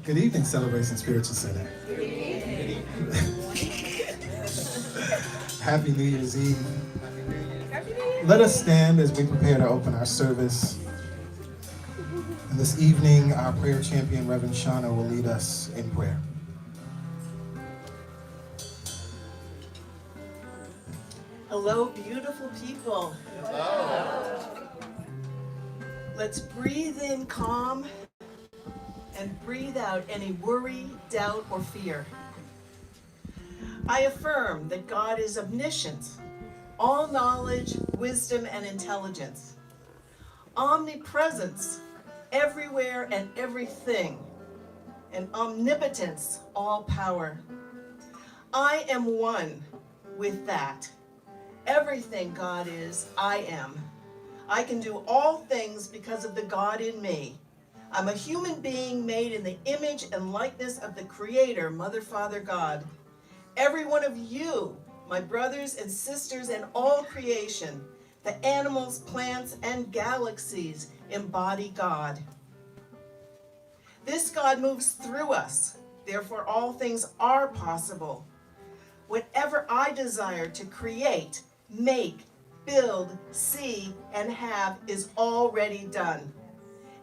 Good evening, Celebration Spiritual Center. Happy New Year's Eve. Let us stand as we prepare to open our service. And this evening, our prayer champion, Reverend Shauna, will lead us in prayer. Hello, beautiful people. Hello. Let's breathe in calm and breathe out any worry, doubt, or fear. I affirm that God is omniscient, all knowledge, wisdom, and intelligence, omnipresence, everywhere and everything, and omnipotence, all power. I am one with that. Everything God is, I am. I can do all things because of the God in me. I'm a human being made in the image and likeness of the Creator, Mother, Father, God. Every one of you, my brothers and sisters and all creation, the animals, plants, and galaxies embody God. This God moves through us, therefore all things are possible. Whatever I desire to create, make, build, see, and have is already done.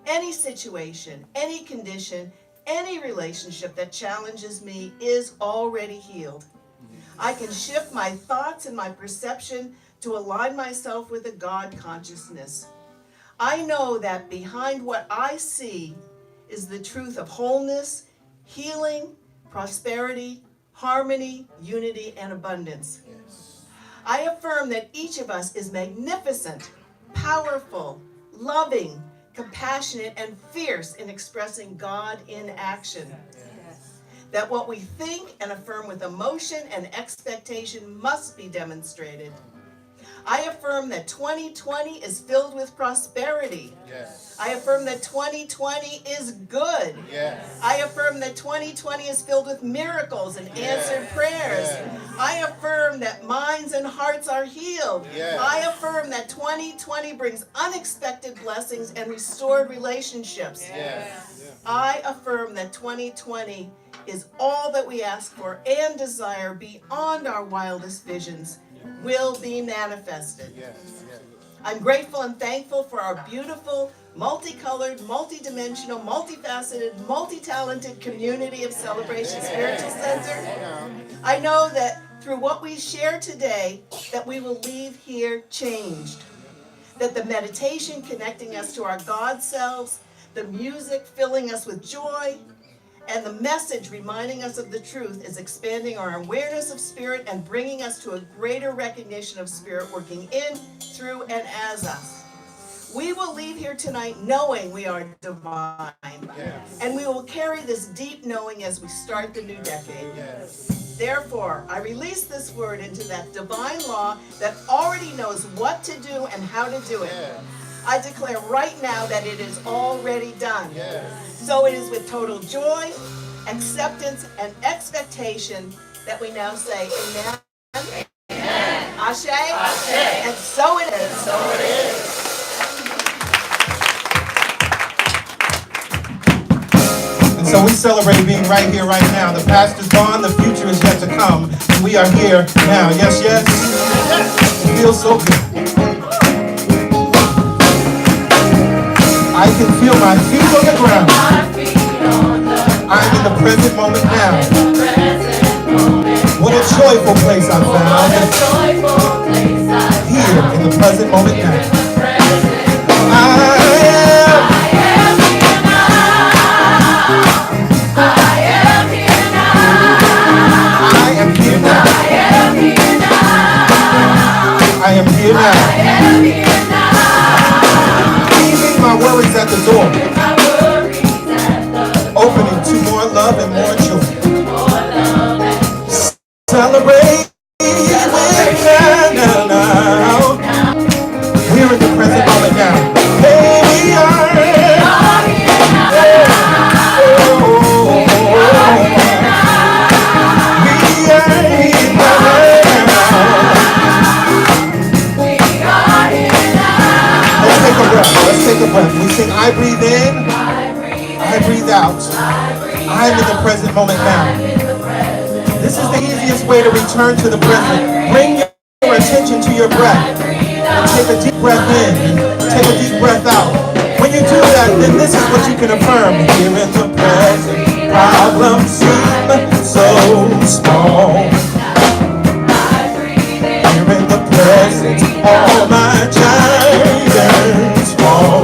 Any situation, any condition, any relationship that challenges me is already healed. I can shift my thoughts and my perception to align myself with a God consciousness. I know that behind what I see is the truth of wholeness, healing, prosperity, harmony, unity, and abundance. I affirm that each of us is magnificent, powerful, loving, compassionate, and fierce in expressing God in action. That what we think and affirm with emotion and expectation must be demonstrated. I affirm that 2020 is filled with prosperity. Yes. I affirm that 2020 is good. Yes. I affirm that 2020 is filled with miracles and answered prayers. Yes. I affirm that minds and hearts are healed. Yes. I affirm that 2020 brings unexpected blessings and restored relationships. Yes. I affirm that 2020 is all that we ask for and desire beyond our wildest visions will be manifested. Yes. Yes. I'm grateful and thankful for our beautiful, multicolored, multidimensional, multifaceted, multi-talented community of Celebration Spiritual Center. I know that through what we share today, that we will leave here changed. That the meditation connecting us to our God selves, the music filling us with joy, and the message reminding us of the truth is expanding our awareness of spirit and bringing us to a greater recognition of spirit working in, through, and as us. We will leave here tonight knowing we are divine. Yes. And we will carry this deep knowing as we start the new decade. Yes. Therefore, I release this word into that divine law that already knows what to do and how to do it. Yes. I declare right now that it is already done. Yes. So it is with total joy, acceptance, and expectation that we now say amen. Amen. Ashe. Ashe. And so it is. So it is. And so we celebrate being right here, right now. The past is gone, the future is yet to come. And we are here now. Yes, yes? It feels so good. I can feel my feet on the ground. I'm in the present moment now. What a joyful place I found. Here in the present moment now. I am here now. I am here now. Leaving my worries at the door. Opening to more love and more joy. Celebrate now. We're in the present moment now. Hey, we are here. Let's take a breath. We sing, I breathe in, I breathe out. I'm in the present moment now. This is the easiest way to return to the present. Bring your attention to your breath. And take a deep breath in. Take a deep breath out. When you do that, then this is what you can affirm. Here in the present, problems seem so small. Here in the present, all my giants fall.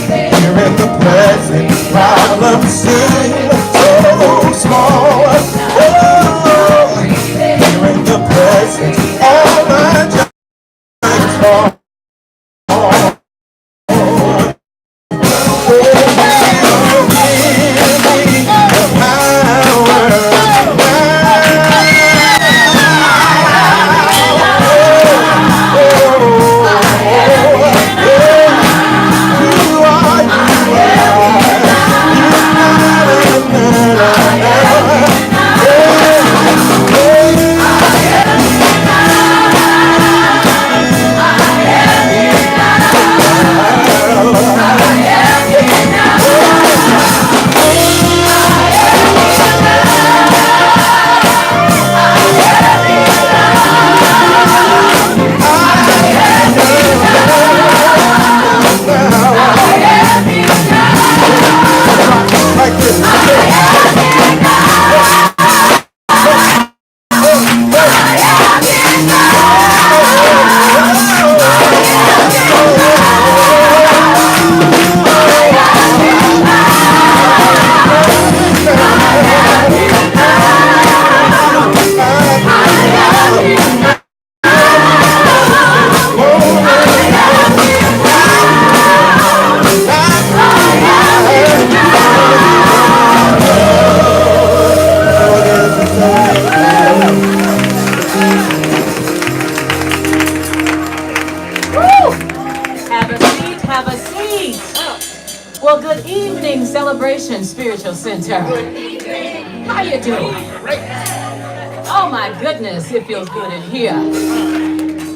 Here in the present, problems seem so small. Oh, here in the present, all my giants fall. You are Celebration Spiritual Center. How you doing? Oh my goodness, it feels good in here.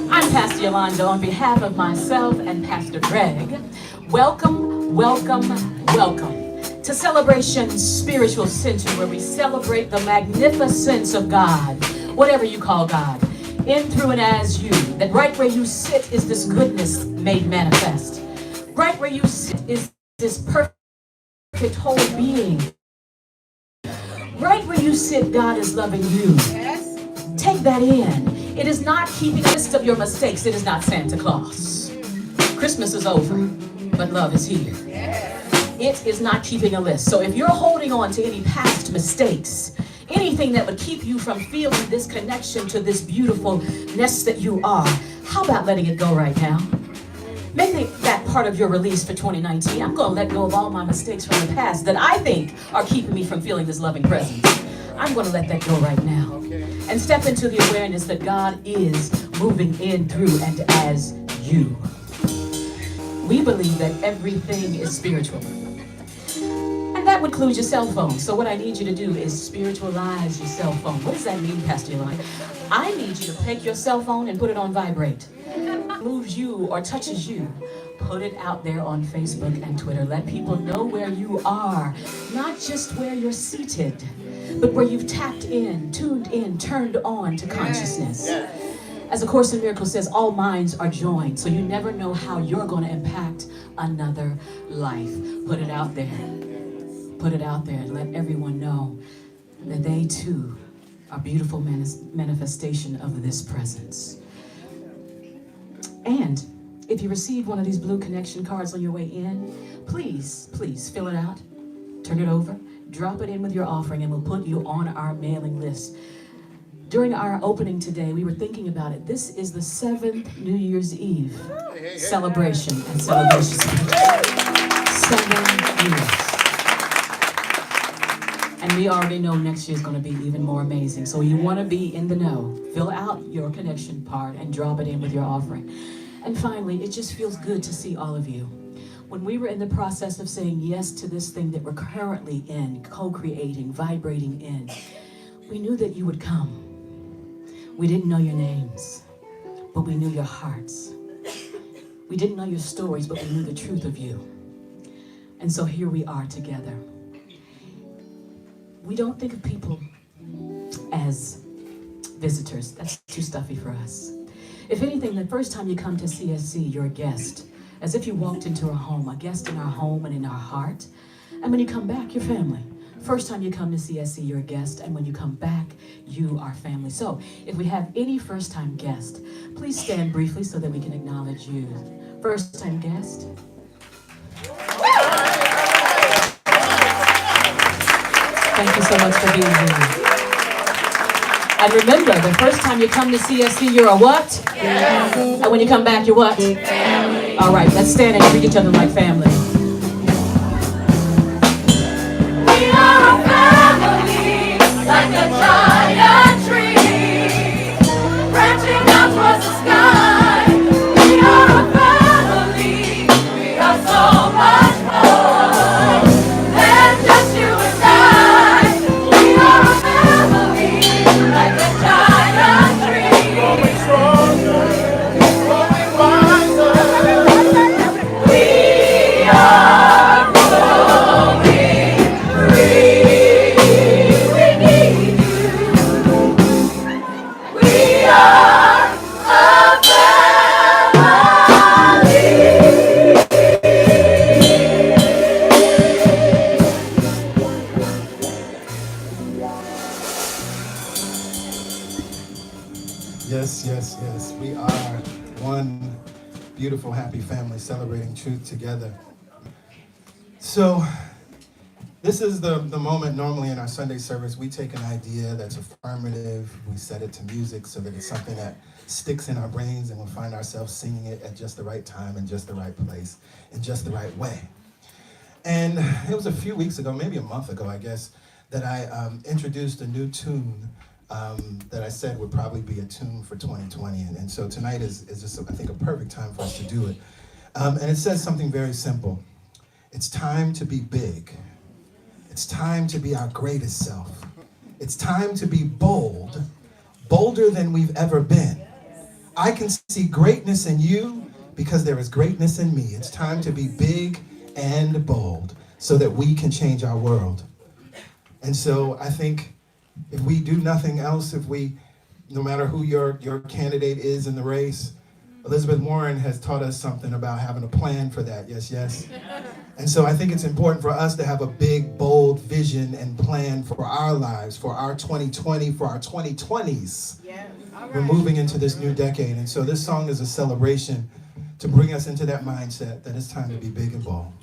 I'm Pastor Yolanda on behalf of myself and Pastor Greg. Welcome, welcome, welcome to Celebration Spiritual Center, where we celebrate the magnificence of God, whatever you call God, in, through, and as you. That right where you sit is this goodness made manifest. Right where you sit is this perfect whole being. Right where you sit, God is loving you. Take that in. It is not keeping a list of your mistakes. It is not Santa Claus. Christmas is over, but love is here. It is not keeping a list. So if you're holding on to any past mistakes, anything that would keep you from feeling this connection to this beautifulness that you are, how about letting it go right now? Make that part of your release for 2019. I'm going to let go of all my mistakes from the past that I think are keeping me from feeling this loving presence. I'm going to let that go right now. And step into the awareness that God is moving in, through, and as you. We believe that everything is spiritual. And that would include your cell phone. So what I need you to do is spiritualize your cell phone. What does that mean, Pastor Yolanda? I need you to take your cell phone and put it on vibrate. Moves you or touches you, put it out there on Facebook and Twitter. Let people know where you are, not just where you're seated, but where you've tapped in, tuned in, turned on to consciousness. As A Course in Miracles says, all minds are joined, so you never know how you're going to impact another life. Put it out there. Put it out there and let everyone know that they too are beautiful manifestation of this presence. And if you receive one of these blue connection cards on your way in, please fill it out, turn it over, drop it in with your offering, and we'll put you on our mailing list. During our opening today, we were thinking about it. This is the 7th New Year's Eve celebration and celebration. 7 years. And we already know next year is going to be even more amazing. So you want to be in the know. Fill out your connection part and drop it in with your offering. And finally, it just feels good to see all of you. When we were in the process of saying yes to this thing that we're currently in, co-creating, vibrating in, we knew that you would come. We didn't know your names, but we knew your hearts. We didn't know your stories, but we knew the truth of you. And so here we are together. We don't think of people as visitors. That's too stuffy for us. If anything, the first time you come to CSC, you're a guest. As if you walked into our home, a guest in our home and in our heart. And when you come back, you're family. First time you come to CSC, you're a guest. And when you come back, you are family. So if we have any first-time guest, please stand briefly so that we can acknowledge you. First-time guest. Thank you so much for being here. And remember, the first time you come to CSC, you're a what? Family. And when you come back, you're what? Family. All right, let's stand and greet each other like family. We are a family, like a giant tree, branching out towards the sky. We are a family, we are so much more than just you and I. We are a family, like a giant tree, growing stronger, growing wiser. We are growing free. We need you. We are a family. Yes, yes, yes. We are one beautiful, happy family celebrating truth together. So, this is the moment normally in our Sunday service. We take an idea that's affirmative, we set it to music so that it's something that sticks in our brains and we'll find ourselves singing it at just the right time, in just the right place, in just the right way. And it was a few weeks ago, maybe a month ago, I guess, that I introduced a new tune that I said would probably be a tune for 2020. And so tonight is just, I think, a perfect time for us to do it. And it says something very simple. It's time to be big It's time to be our greatest self. It's time to be bold, bolder than we've ever been. I can see greatness in you because there is greatness in me. It's time to be big and bold so that we can change our world. And so I think if we do nothing else, no matter who your candidate is in the race, Elizabeth Warren has taught us something about having a plan for that. Yes, yes. And so I think it's important for us to have a big, bold vision and plan for our lives, for our 2020, for our 2020s. Yeah. We're moving into this new decade. And so this song is a celebration to bring us into that mindset that it's time to be big and bold.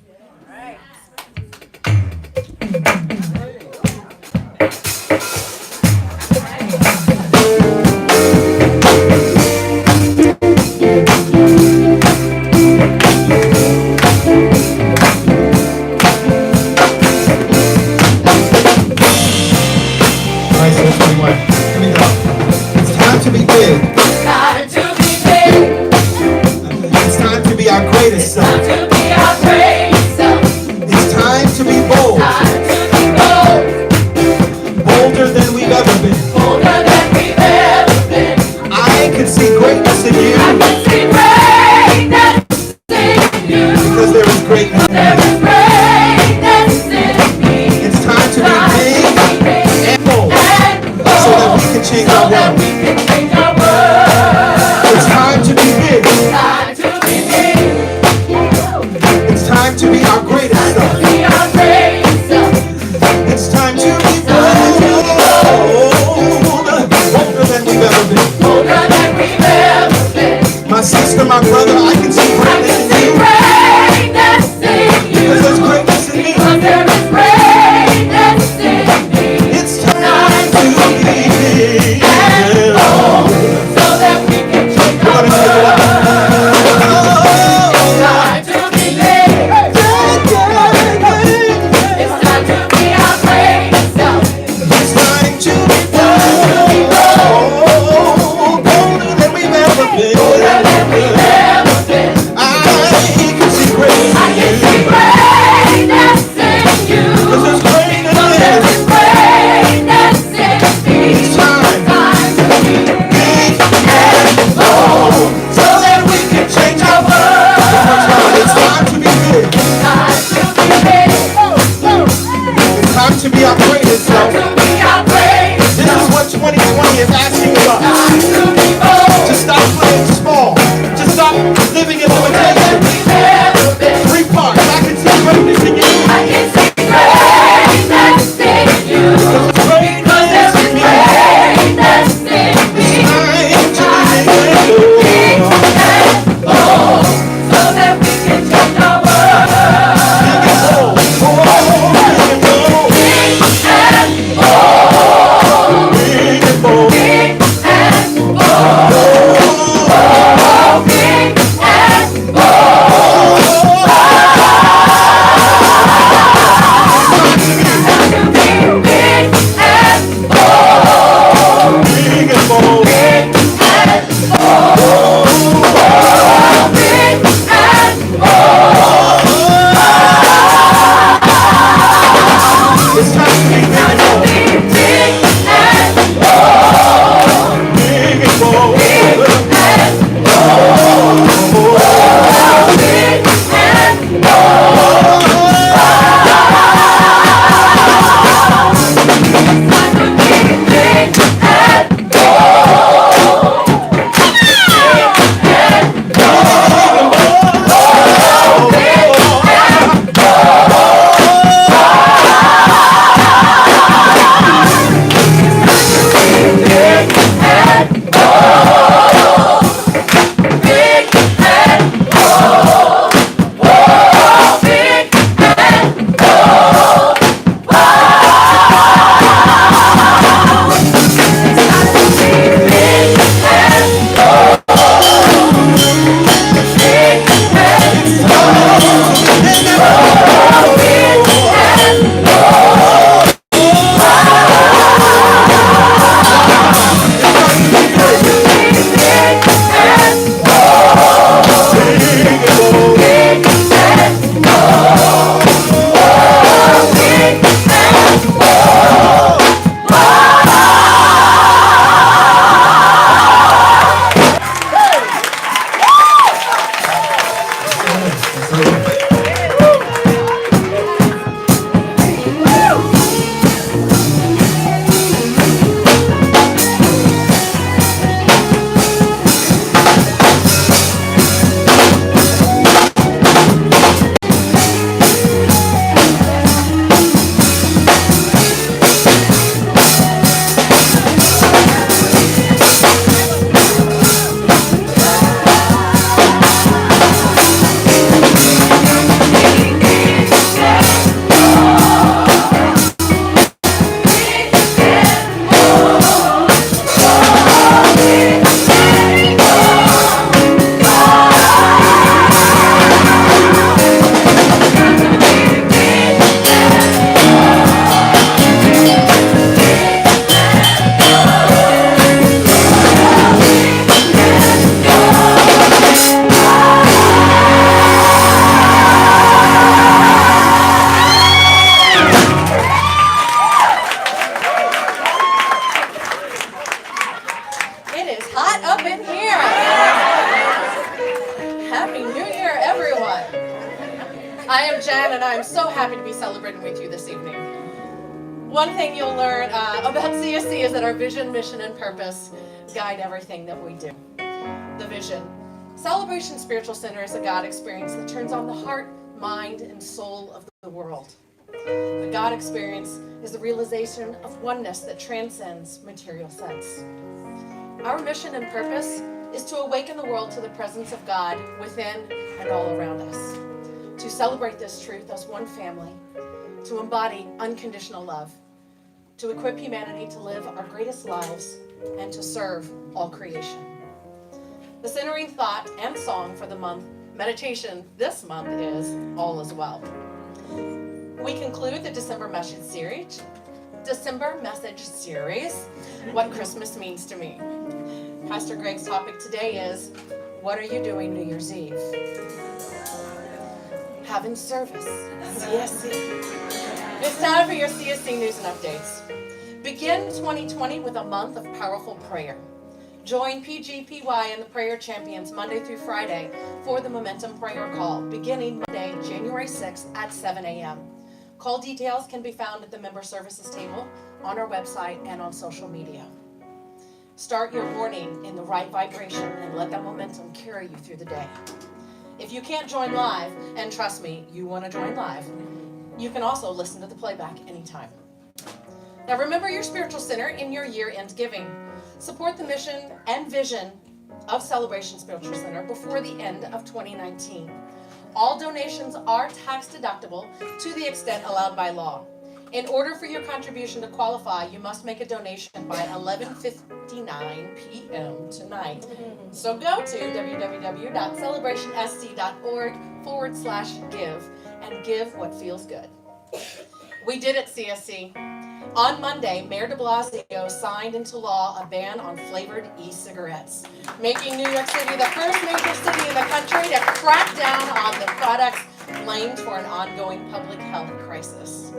One thing you'll learn about CSC is that our vision, mission, and purpose guide everything that we do. The vision. Celebration Spiritual Center is a God experience that turns on the heart, mind, and soul of the world. The God experience is the realization of oneness that transcends material sense. Our mission and purpose is to awaken the world to the presence of God within and all around us. To celebrate this truth as one family, to embody unconditional love, to equip humanity to live our greatest lives, and to serve all creation. The centering thought and song for the month meditation this month is All Is Well. We conclude the December message series, What Christmas Means to Me. Pastor Greg's topic today is, what are you doing New Year's Eve? Having service, CSC. It's time for your CSC news and updates. Begin 2020 with a month of powerful prayer. Join PGPY and the Prayer Champions Monday through Friday for the Momentum Prayer Call, beginning Monday, January 6th at 7 a.m. Call details can be found at the member services table, on our website, and on social media. Start your morning in the right vibration and let that momentum carry you through the day. If you can't join live, and trust me, you want to join live, you can also listen to the playback anytime. Now remember your spiritual center in your year-end giving. Support the mission and vision of Celebration Spiritual Center before the end of 2019. All donations are tax deductible to the extent allowed by law. In order for your contribution to qualify, you must make a donation by 11:59 p.m. tonight. So go to www.celebratioSC.org/give and give what feels good. We did it, CSC. On Monday, Mayor de Blasio signed into law a ban on flavored e-cigarettes, making New York City the first major city in the country to crack down on the products blamed for an ongoing public health crisis.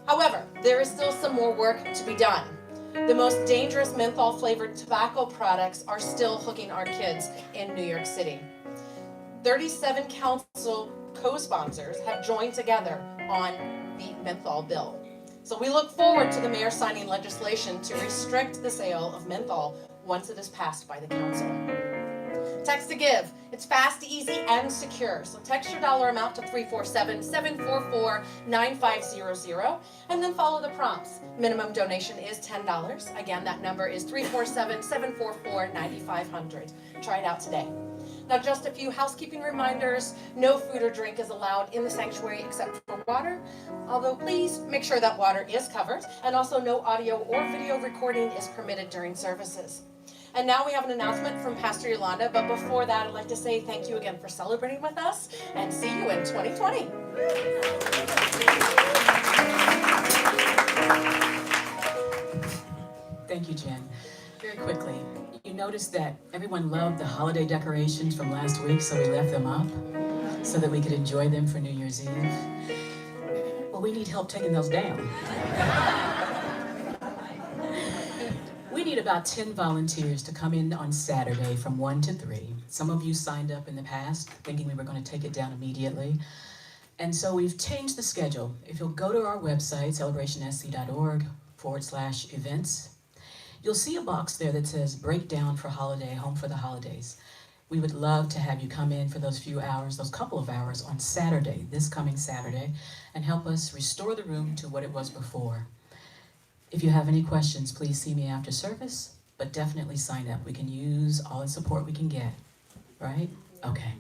However, there is still some more work to be done. The most dangerous menthol-flavored tobacco products are still hooking our kids in New York City. 37 council co-sponsors have joined together on the menthol bill. So we look forward to the mayor signing legislation to restrict the sale of menthol once it is passed by the council. Text to give. It's fast, easy, and secure. So text your dollar amount to 347-744-9500 and then follow the prompts. Minimum donation is $10. Again, that number is 347-744-9500. Try it out today. Now, just a few housekeeping reminders. No food or drink is allowed in the sanctuary except for water. Although, please make sure that water is covered. And also, no audio or video recording is permitted during services. And now we have an announcement from Pastor Yolanda. But before that, I'd like to say thank you again for celebrating with us. And see you in 2020. Thank you, Jen. Very quickly, you noticed that everyone loved the holiday decorations from last week, so we left them up so that we could enjoy them for New Year's Eve. Well, we need help taking those down. We need about 10 volunteers to come in on Saturday from 1 to 3. Some of you signed up in the past thinking we were going to take it down immediately. And so we've changed the schedule. If you'll go to our website, celebrationsc.org/events, you'll see a box there that says Breakdown for Holiday, Home for the Holidays. We would love to have you come in for those few hours, those couple of hours on Saturday, this coming Saturday, and help us restore the room to what it was before. If you have any questions, please see me after service, but definitely sign up. We can use all the support we can get, right? Okay.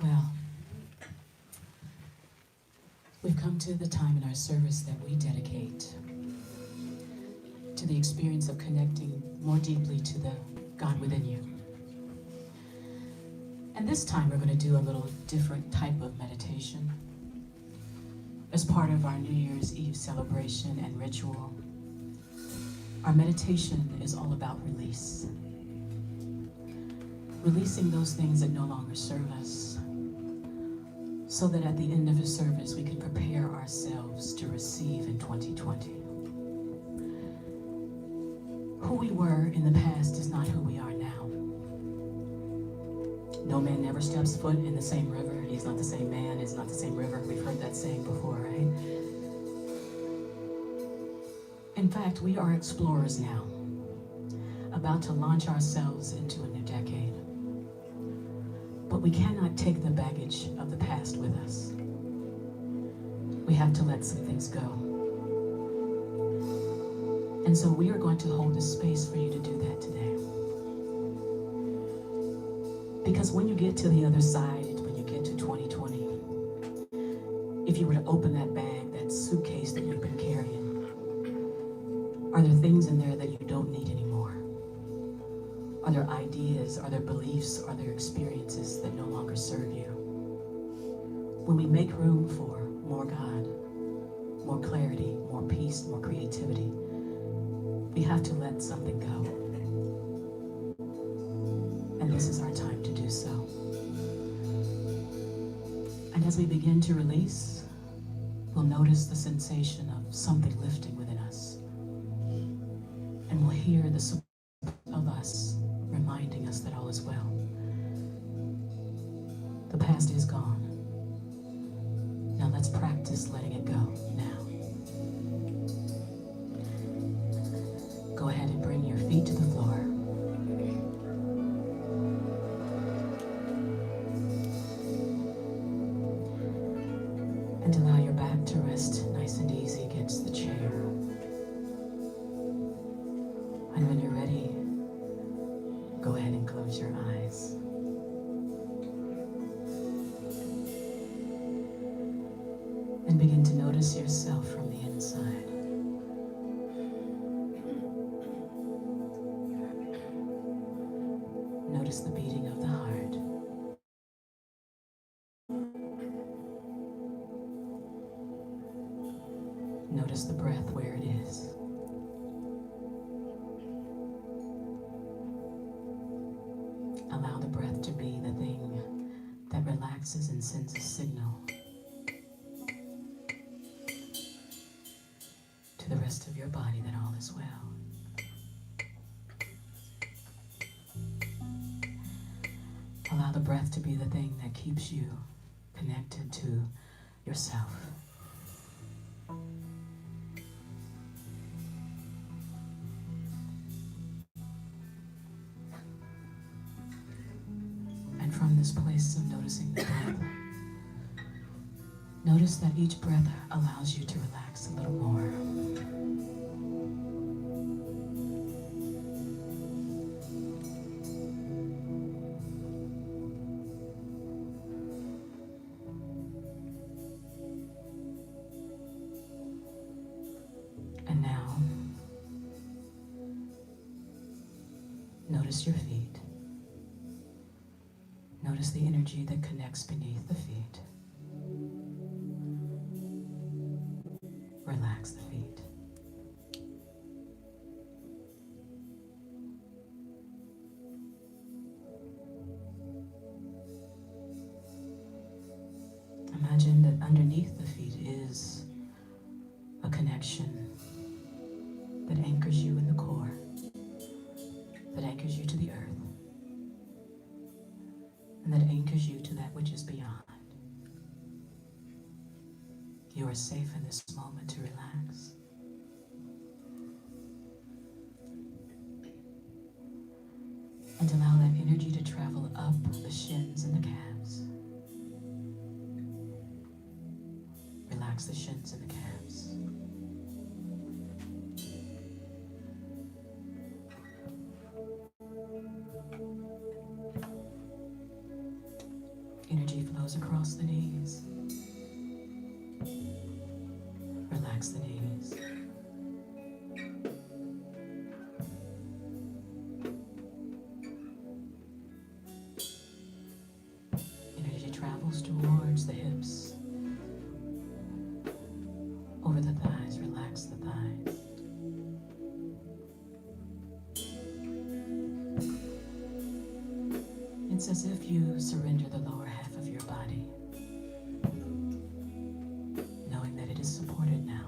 Well, we've come to the time in our service that we dedicate to the experience of connecting more deeply to the God within you. And this time we're going to do a little different type of meditation. As part of our New Year's Eve celebration and ritual, our meditation is all about release. Releasing those things that no longer serve us, so that at the end of the service we can prepare ourselves to receive in 2020. Who we were in the past is not who we are now. No man never steps foot in the same river. He's not the same man, it's not the same river. We've heard that saying before, right? In fact, we are explorers now, about to launch ourselves into a new decade. But we cannot take the baggage of the past with us. We have to let some things go. And so we are going to hold a space for you to do that today. Because when you get to the other side, when you get to 2020, if you were to open that bag, that suitcase that you've been carrying, are there things in there that you don't need anymore? Are there ideas, are there beliefs, are there experiences that no longer serve you? When we make room for more God, more clarity, more peace, more creativity, we have to let something go. And this is our time to do so. And as we begin to release, we'll notice the sensation of something lifting within us. And we'll hear the support of us reminding us that all is well. The past is gone. Now let's practice letting it go now. Go ahead and bring your feet to the floor. And allow your back to rest nice and easy against the chair. And when you're ready, go ahead and close your eyes. And begin to notice yourself from the inside. Notice the beating of the heart. Notice the breath where it is. Allow the breath to be the thing that relaxes and sends a signal to the rest of your body that all is well. Allow the breath to be the thing that keeps you connected to yourself. And from this place of noticing the breath, notice that each breath allows you to relax a little more. And now, notice your feet. Notice the energy that connects beneath the feet. Relax the feet. Imagine that underneath the feet is a connection that anchors you in the core, that anchors you to the earth, and that anchors you to that which is beyond. You are safe in this moment to relax. And allow that energy to travel up the shins and the calves. Relax the shins and the calves. Energy flows across the knees. Relax the knees. It's as if you surrender the lower half of your body, knowing that it is supported now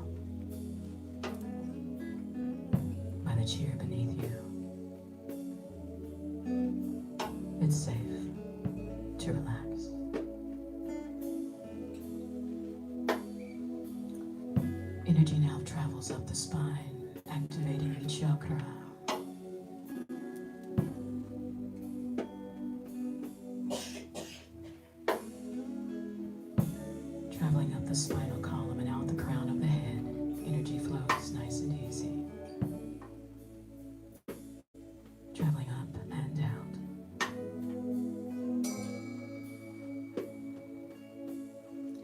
by the chair beneath you. It's safe to relax. Energy now travels up the spine, activating each chakra. Traveling up the spinal column and out the crown of the head, energy flows nice and easy. Traveling up and out.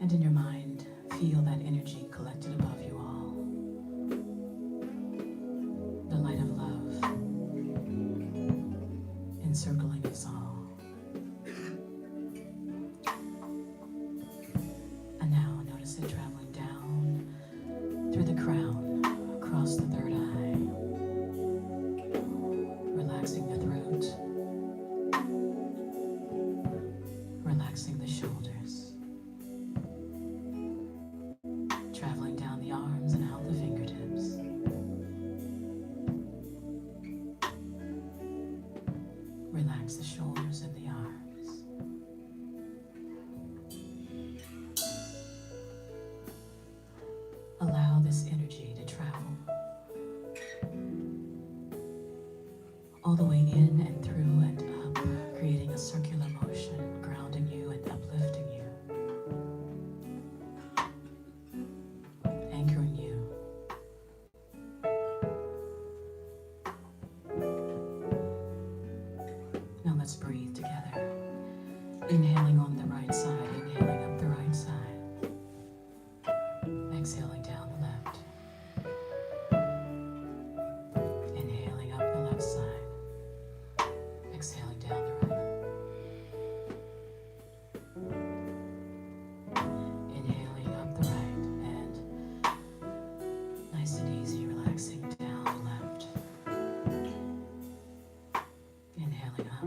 And in your mind, feel that energy collected above you all. The light of love encircling us all. And now notice it traveling down through the crown, across the third eye, relaxing the throat, relaxing the shoulders, traveling down the arms and out the fingertips. Relax the shoulders and the arms. Allow this energy to travel all the way in and through and up, creating a circular motion, grounding you and uplifting you, anchoring you. Now let's breathe together. Inhaling on the right side, inhaling up the right side. Exhaling down the left. Inhaling up the left side. Exhaling down the right. Inhaling up the right and nice and easy, relaxing down the left. Inhaling up.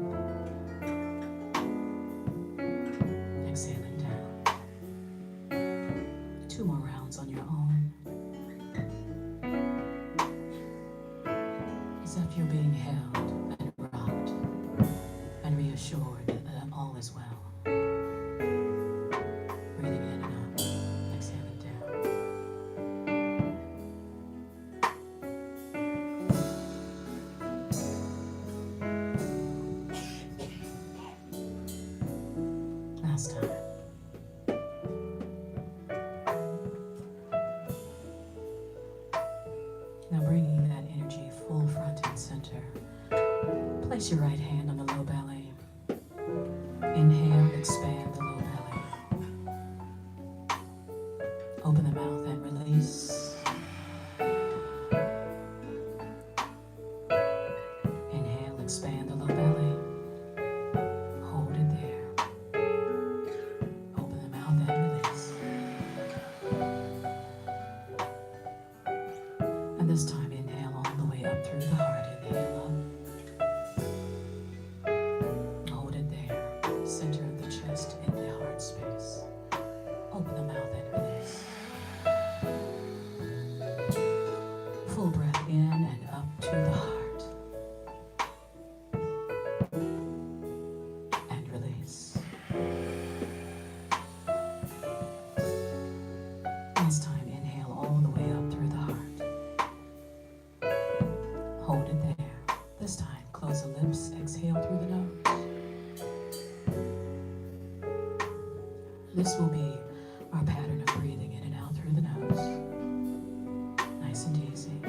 Exhaling down. 2 more rounds on your own. As if you're being held and rocked and reassured that all is well. Breathing in and out, exhaling down. Last time. Now bringing that energy full front and center. Place your right hand on the low belly. Inhale, expand the low belly. Open the mouth and release. Inhale, expand the low belly. Hold it there. Open the mouth and release. And this time, inhale all the way up through the heart. Inhale up. Hold it there. Center of the chest in the heart space. Open the mouth and release. Full breath in and up to the heart. And release. Last time, inhale all the way up through the heart. Hold it there. This time, close the lips, exhale through the nose. This will be our pattern of breathing in and out through the nose. Nice and easy.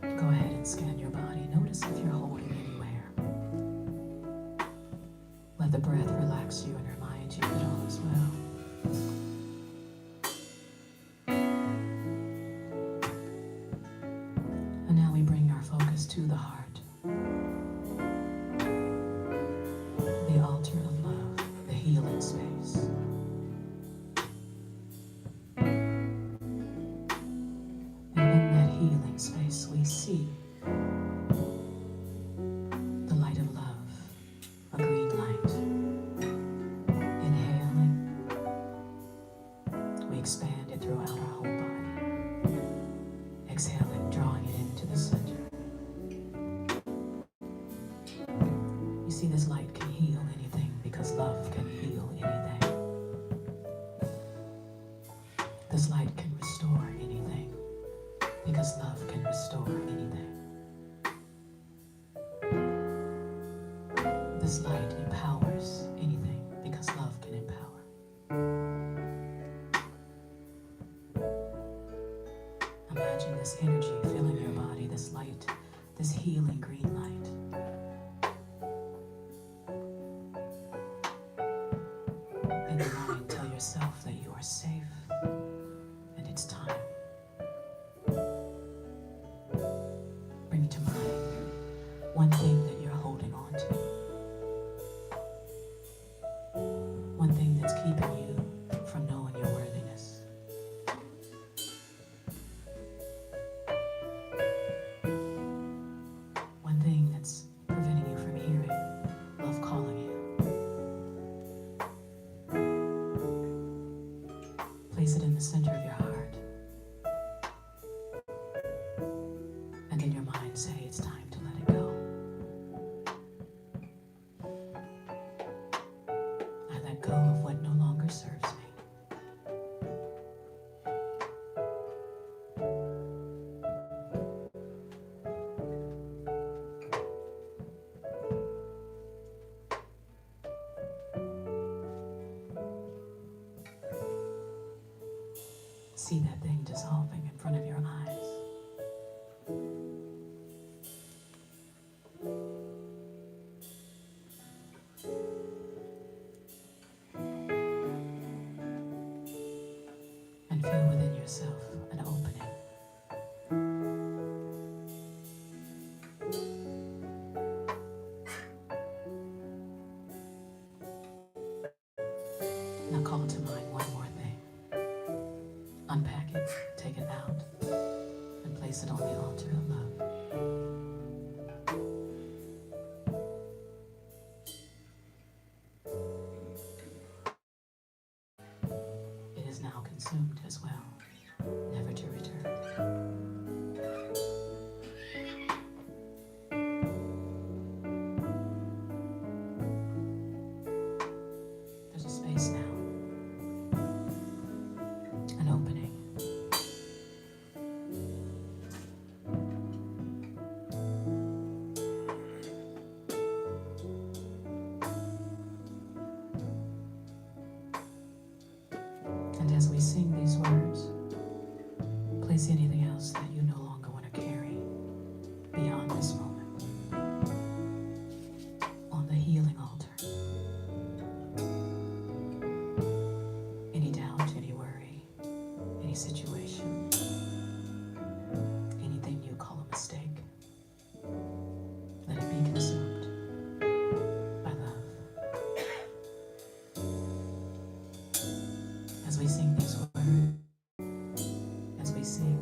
Go ahead and scan your body. Notice if you're holding anywhere. Let the breath relax you and remind you that all is well. And now we bring our focus to the heart. The altar of love, the healing space. And in that healing space, we see Exhaling, drawing it into the center. You see, this light can heal anything because love can heal anything. This light can restore anything because love can restore anything. This light empowers anything because love can empower. Imagine this energy filling your body, this light, this healing green light. In your mind, tell yourself that you are safe and it's time. Bring to mind one thing that you're holding on to. One thing that's keeping you from knowing your worthiness. One thing that's preventing you from hearing love calling you. Place it in the center of your heart. And in your mind say it's time to let it go. I let go of what no longer serves me. See that thing dissolving in front of your eyes. And feel within yourself an opening. Now call to mind one more thing. Unpack it, take it out, and place it on the altar of love. It is now consumed as well, never to return. There's a space now, an opening. And as we sing these words, place anything else that you no longer want to carry beyond this moment on the healing altar. Any doubt, any worry, any situation, anything you call a mistake, let it be consumed by love. As we sing these words, as we sing,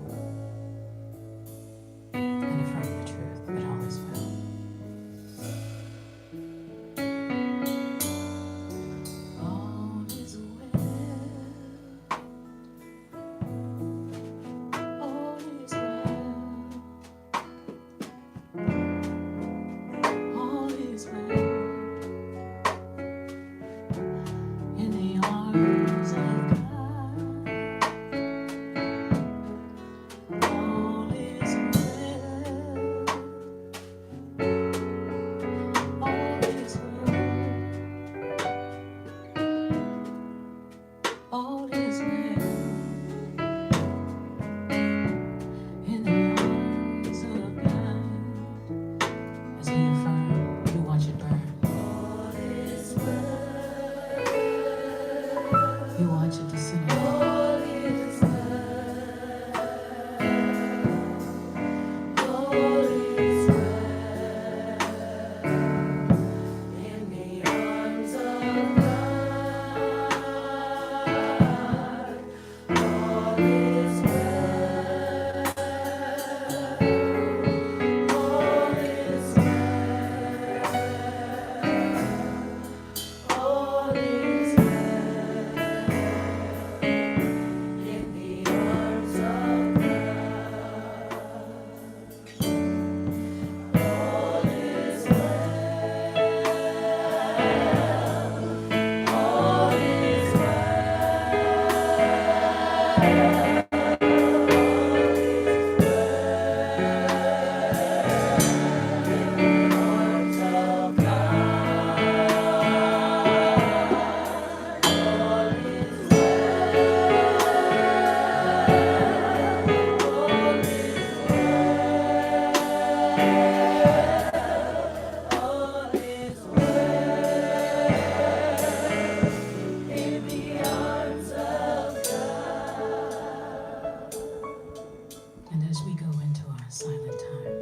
silent time.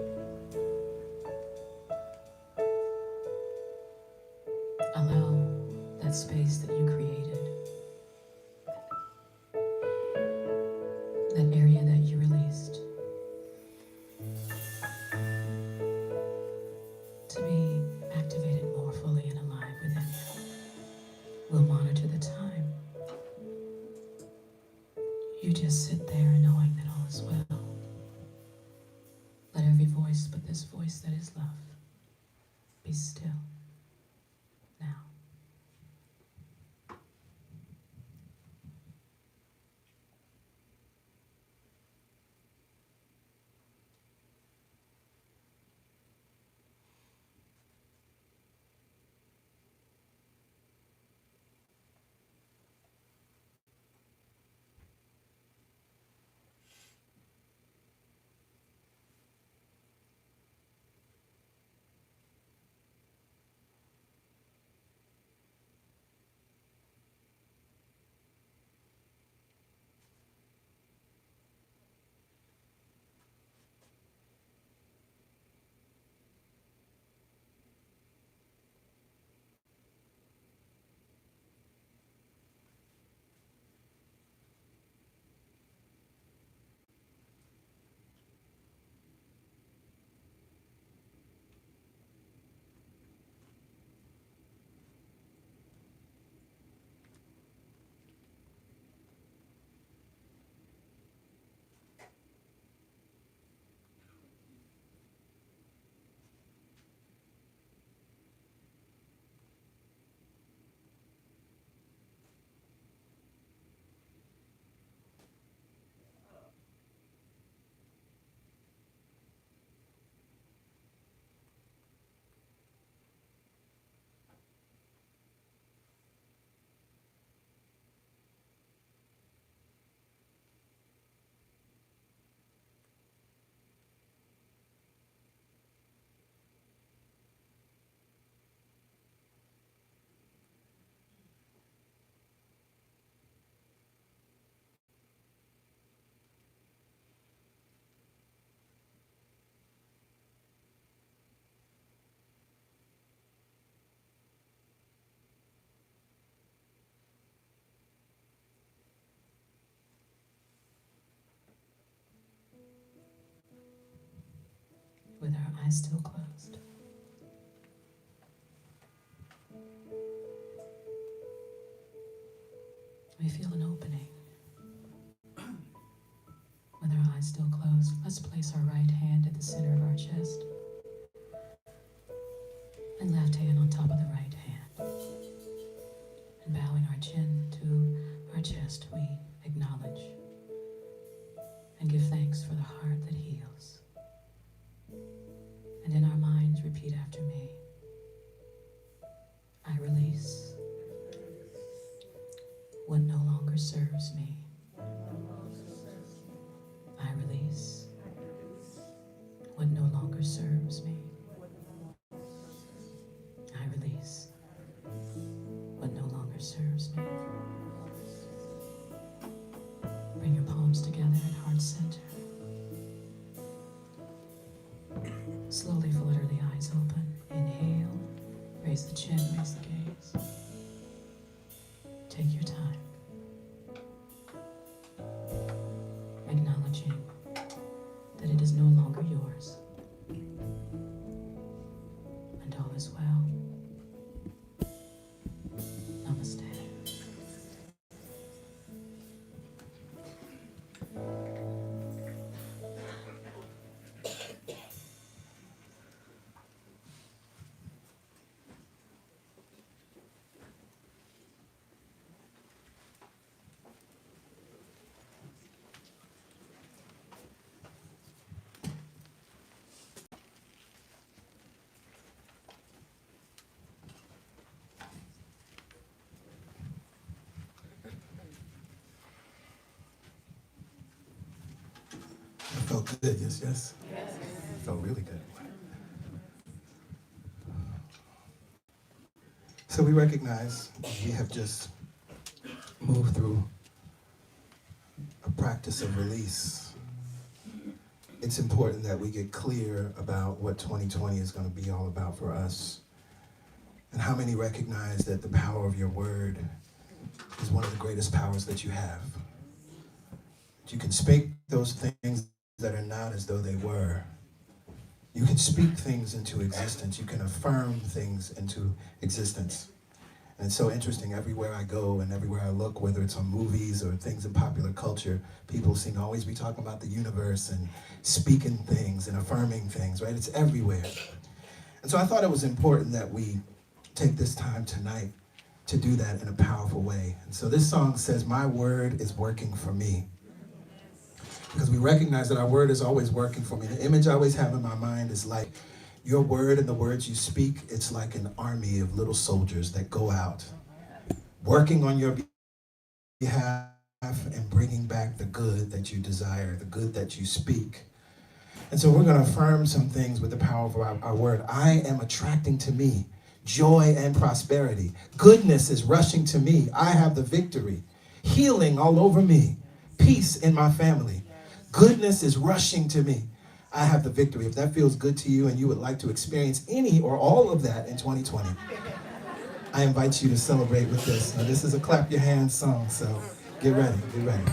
Allow that space that you created, that area that you released, to be activated more fully and alive within you. We'll monitor the time. You just sit there knowing that all is well. Let every voice but this voice that is love be still now. With our eyes still closed. We feel an opening. With our eyes still closed, let's place our right hand at the center of our chest and left hand on top of the right hand. And bowing our chin to our chest, we acknowledge and give thanks for the heart that heals. And in our minds, repeat after me. I release what no longer serves me. I release what no longer serves me. I release what no longer serves me. Bring your palms together at heart center. Slowly flutter the eyes open. Inhale, raise the chin, raise the gaze. Take your time. Acknowledging that it is no longer yours. And all is well. Namaste. Felt good, yes, yes? Yes. Felt really good. So we recognize we have just moved through a practice of release it's important that we get clear about what 2020 is going to be all about for us. And how many recognize that the power of your word is one of the greatest powers that you have? You can speak those things that are not as though they were. You can speak things into existence. You can affirm things into existence. And it's so interesting, everywhere I go and everywhere I look, whether it's on movies or things in popular culture, people seem to always be talking about the universe and speaking things and affirming things, right? It's everywhere. And so I thought it was important that we take this time tonight to do that in a powerful way. And so this song says, my word is working for me. Because we recognize that our word is always working for me. The image I always have in my mind is like, your word and the words you speak, it's like an army of little soldiers that go out, working on your behalf and bringing back the good that you desire, the good that you speak. And so we're going to affirm some things with the power of our word. I am attracting to me joy and prosperity. Goodness is rushing to me. I have the victory. Healing all over me. Peace in my family. Goodness is rushing to me. I have the victory. If that feels good to you and you would like to experience any or all of that in 2020, I invite you to celebrate with this. Now, this is a clap your hands song, so get ready, get ready.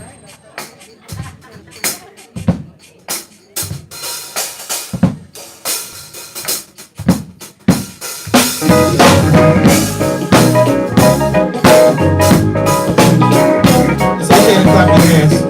It's okay to clap your hands.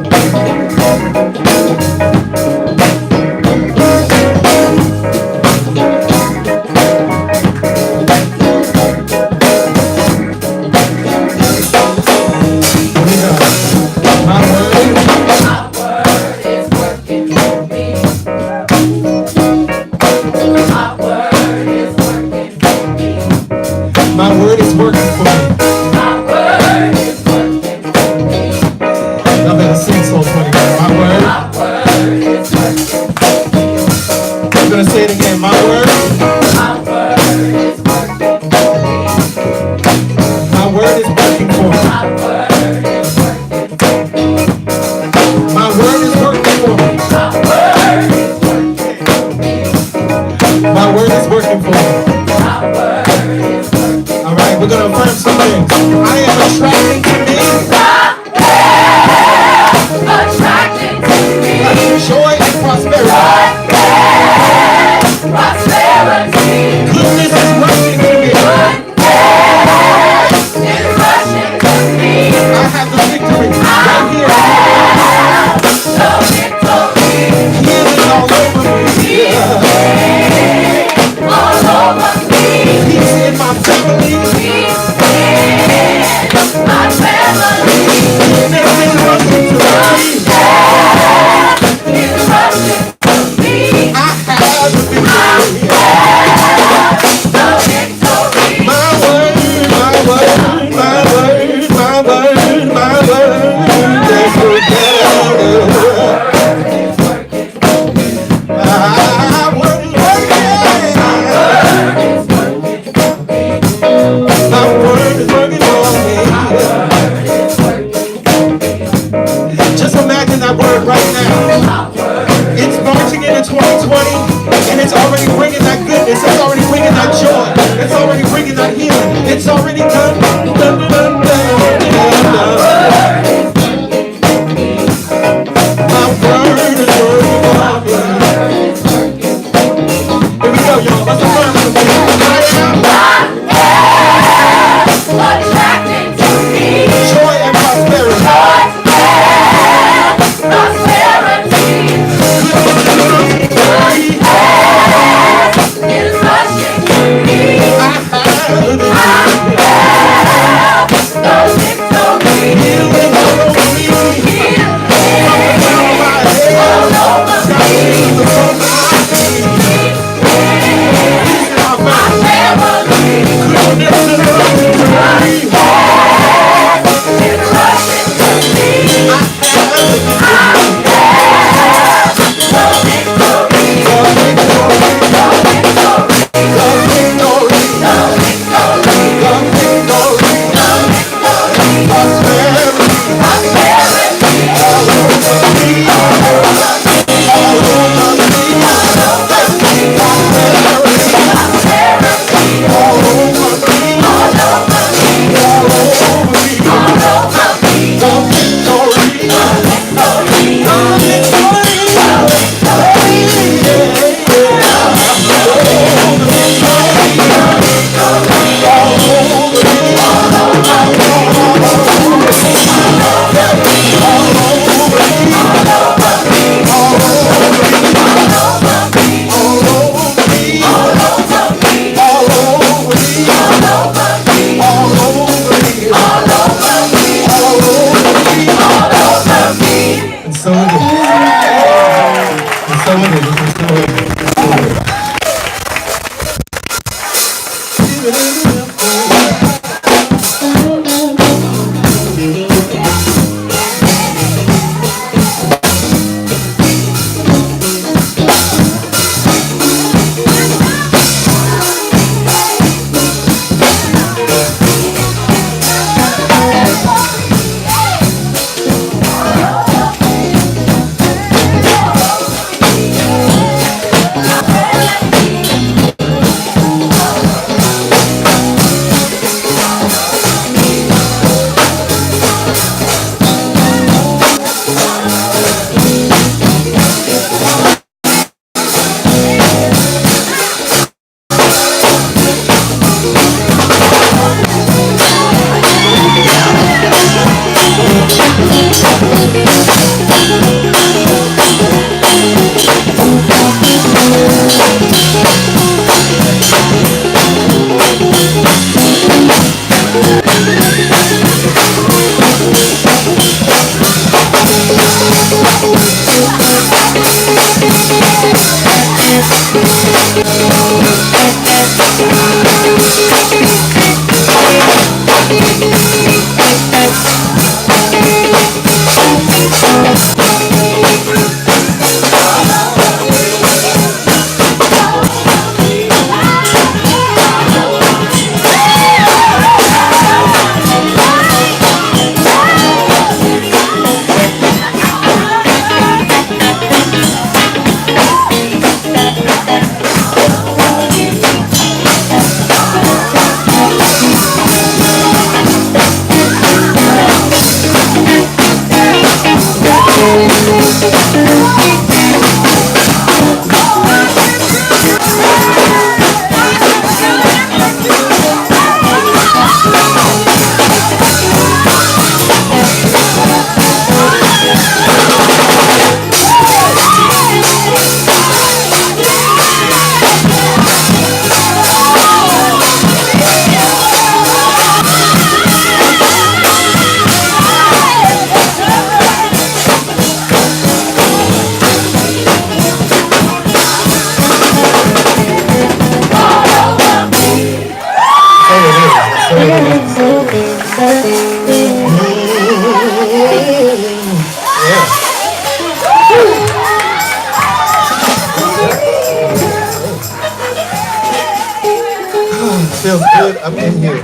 Feels good up in here.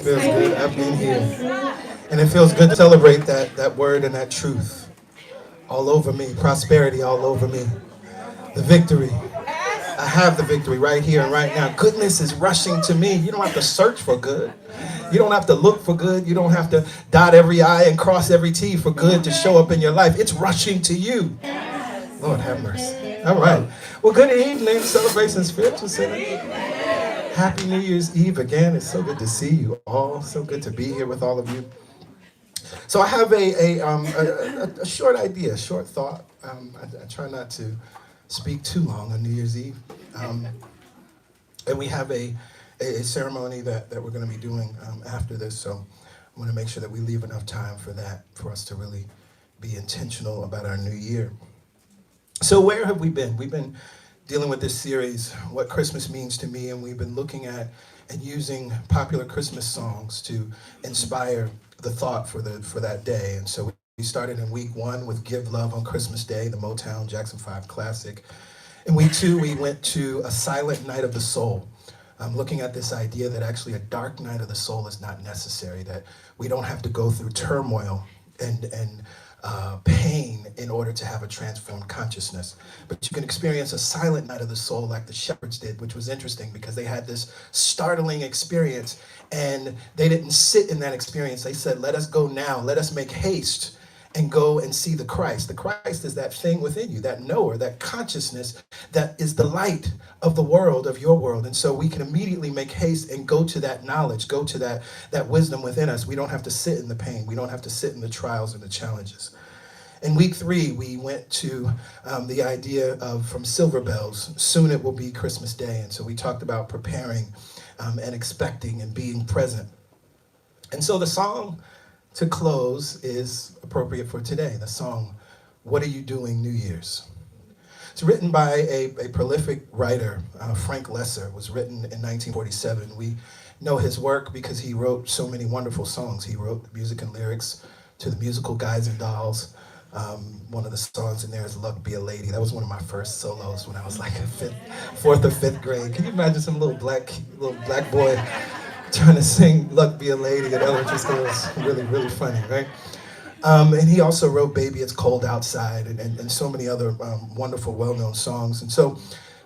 Feels good up in here. And it feels good to celebrate that word and that truth all over me. Prosperity all over me. The victory. I have the victory right here and right now. Goodness is rushing to me. You don't have to search for good. You don't have to look for good. You don't have to dot every I and cross every T for good to show up in your life. It's rushing to you. Lord have mercy. All right. Well, good evening, Celebration Spiritual Center. Happy New Year's Eve again. It's so good to see you all. So good to be here with all of you. So I have a short idea, a short thought. I try not to speak too long on New Year's Eve. And we have a ceremony that we're going to be doing after this. So I want to make sure that we leave enough time for that, for us to really be intentional about our new year. So where have we been? We've been dealing with this series, What Christmas Means to Me, and we've been looking at and using popular Christmas songs to inspire the thought for that day. And so we started in week 1 with Give Love on Christmas Day, the Motown Jackson 5 classic. In week 2, we went to A Silent Night of the Soul, looking at this idea that actually a dark night of the soul is not necessary, that we don't have to go through turmoil and pain in order to have a transformed consciousness. But you can experience a silent night of the soul like the shepherds did, which was interesting because they had this startling experience and they didn't sit in that experience. They said, let us go now, let us make haste and go and see the Christ. The Christ is that thing within you, that knower, that consciousness that is the light of the world, of your world. And so we can immediately make haste and go to that knowledge, go to that wisdom within us. We don't have to sit in the pain. We don't have to sit in the trials and the challenges. In week 3, we went to the idea of, from Silver Bells, soon it will be Christmas Day. And so we talked about preparing and expecting and being present. And so the song to close is appropriate for today. The song, What Are You Doing New Year's? It's written by a prolific writer, Frank Lesser. It was written in 1947. We know his work because he wrote so many wonderful songs. He wrote the music and lyrics to the musical Guys and Dolls. One of the songs in there is Luck Be a Lady. That was one of my first solos when I was like in fourth or fifth grade. Can you imagine some little black boy trying to sing Luck Be a Lady at elementary school? It was really, really funny, right? And he also wrote Baby It's Cold Outside and so many other wonderful, well-known songs. And so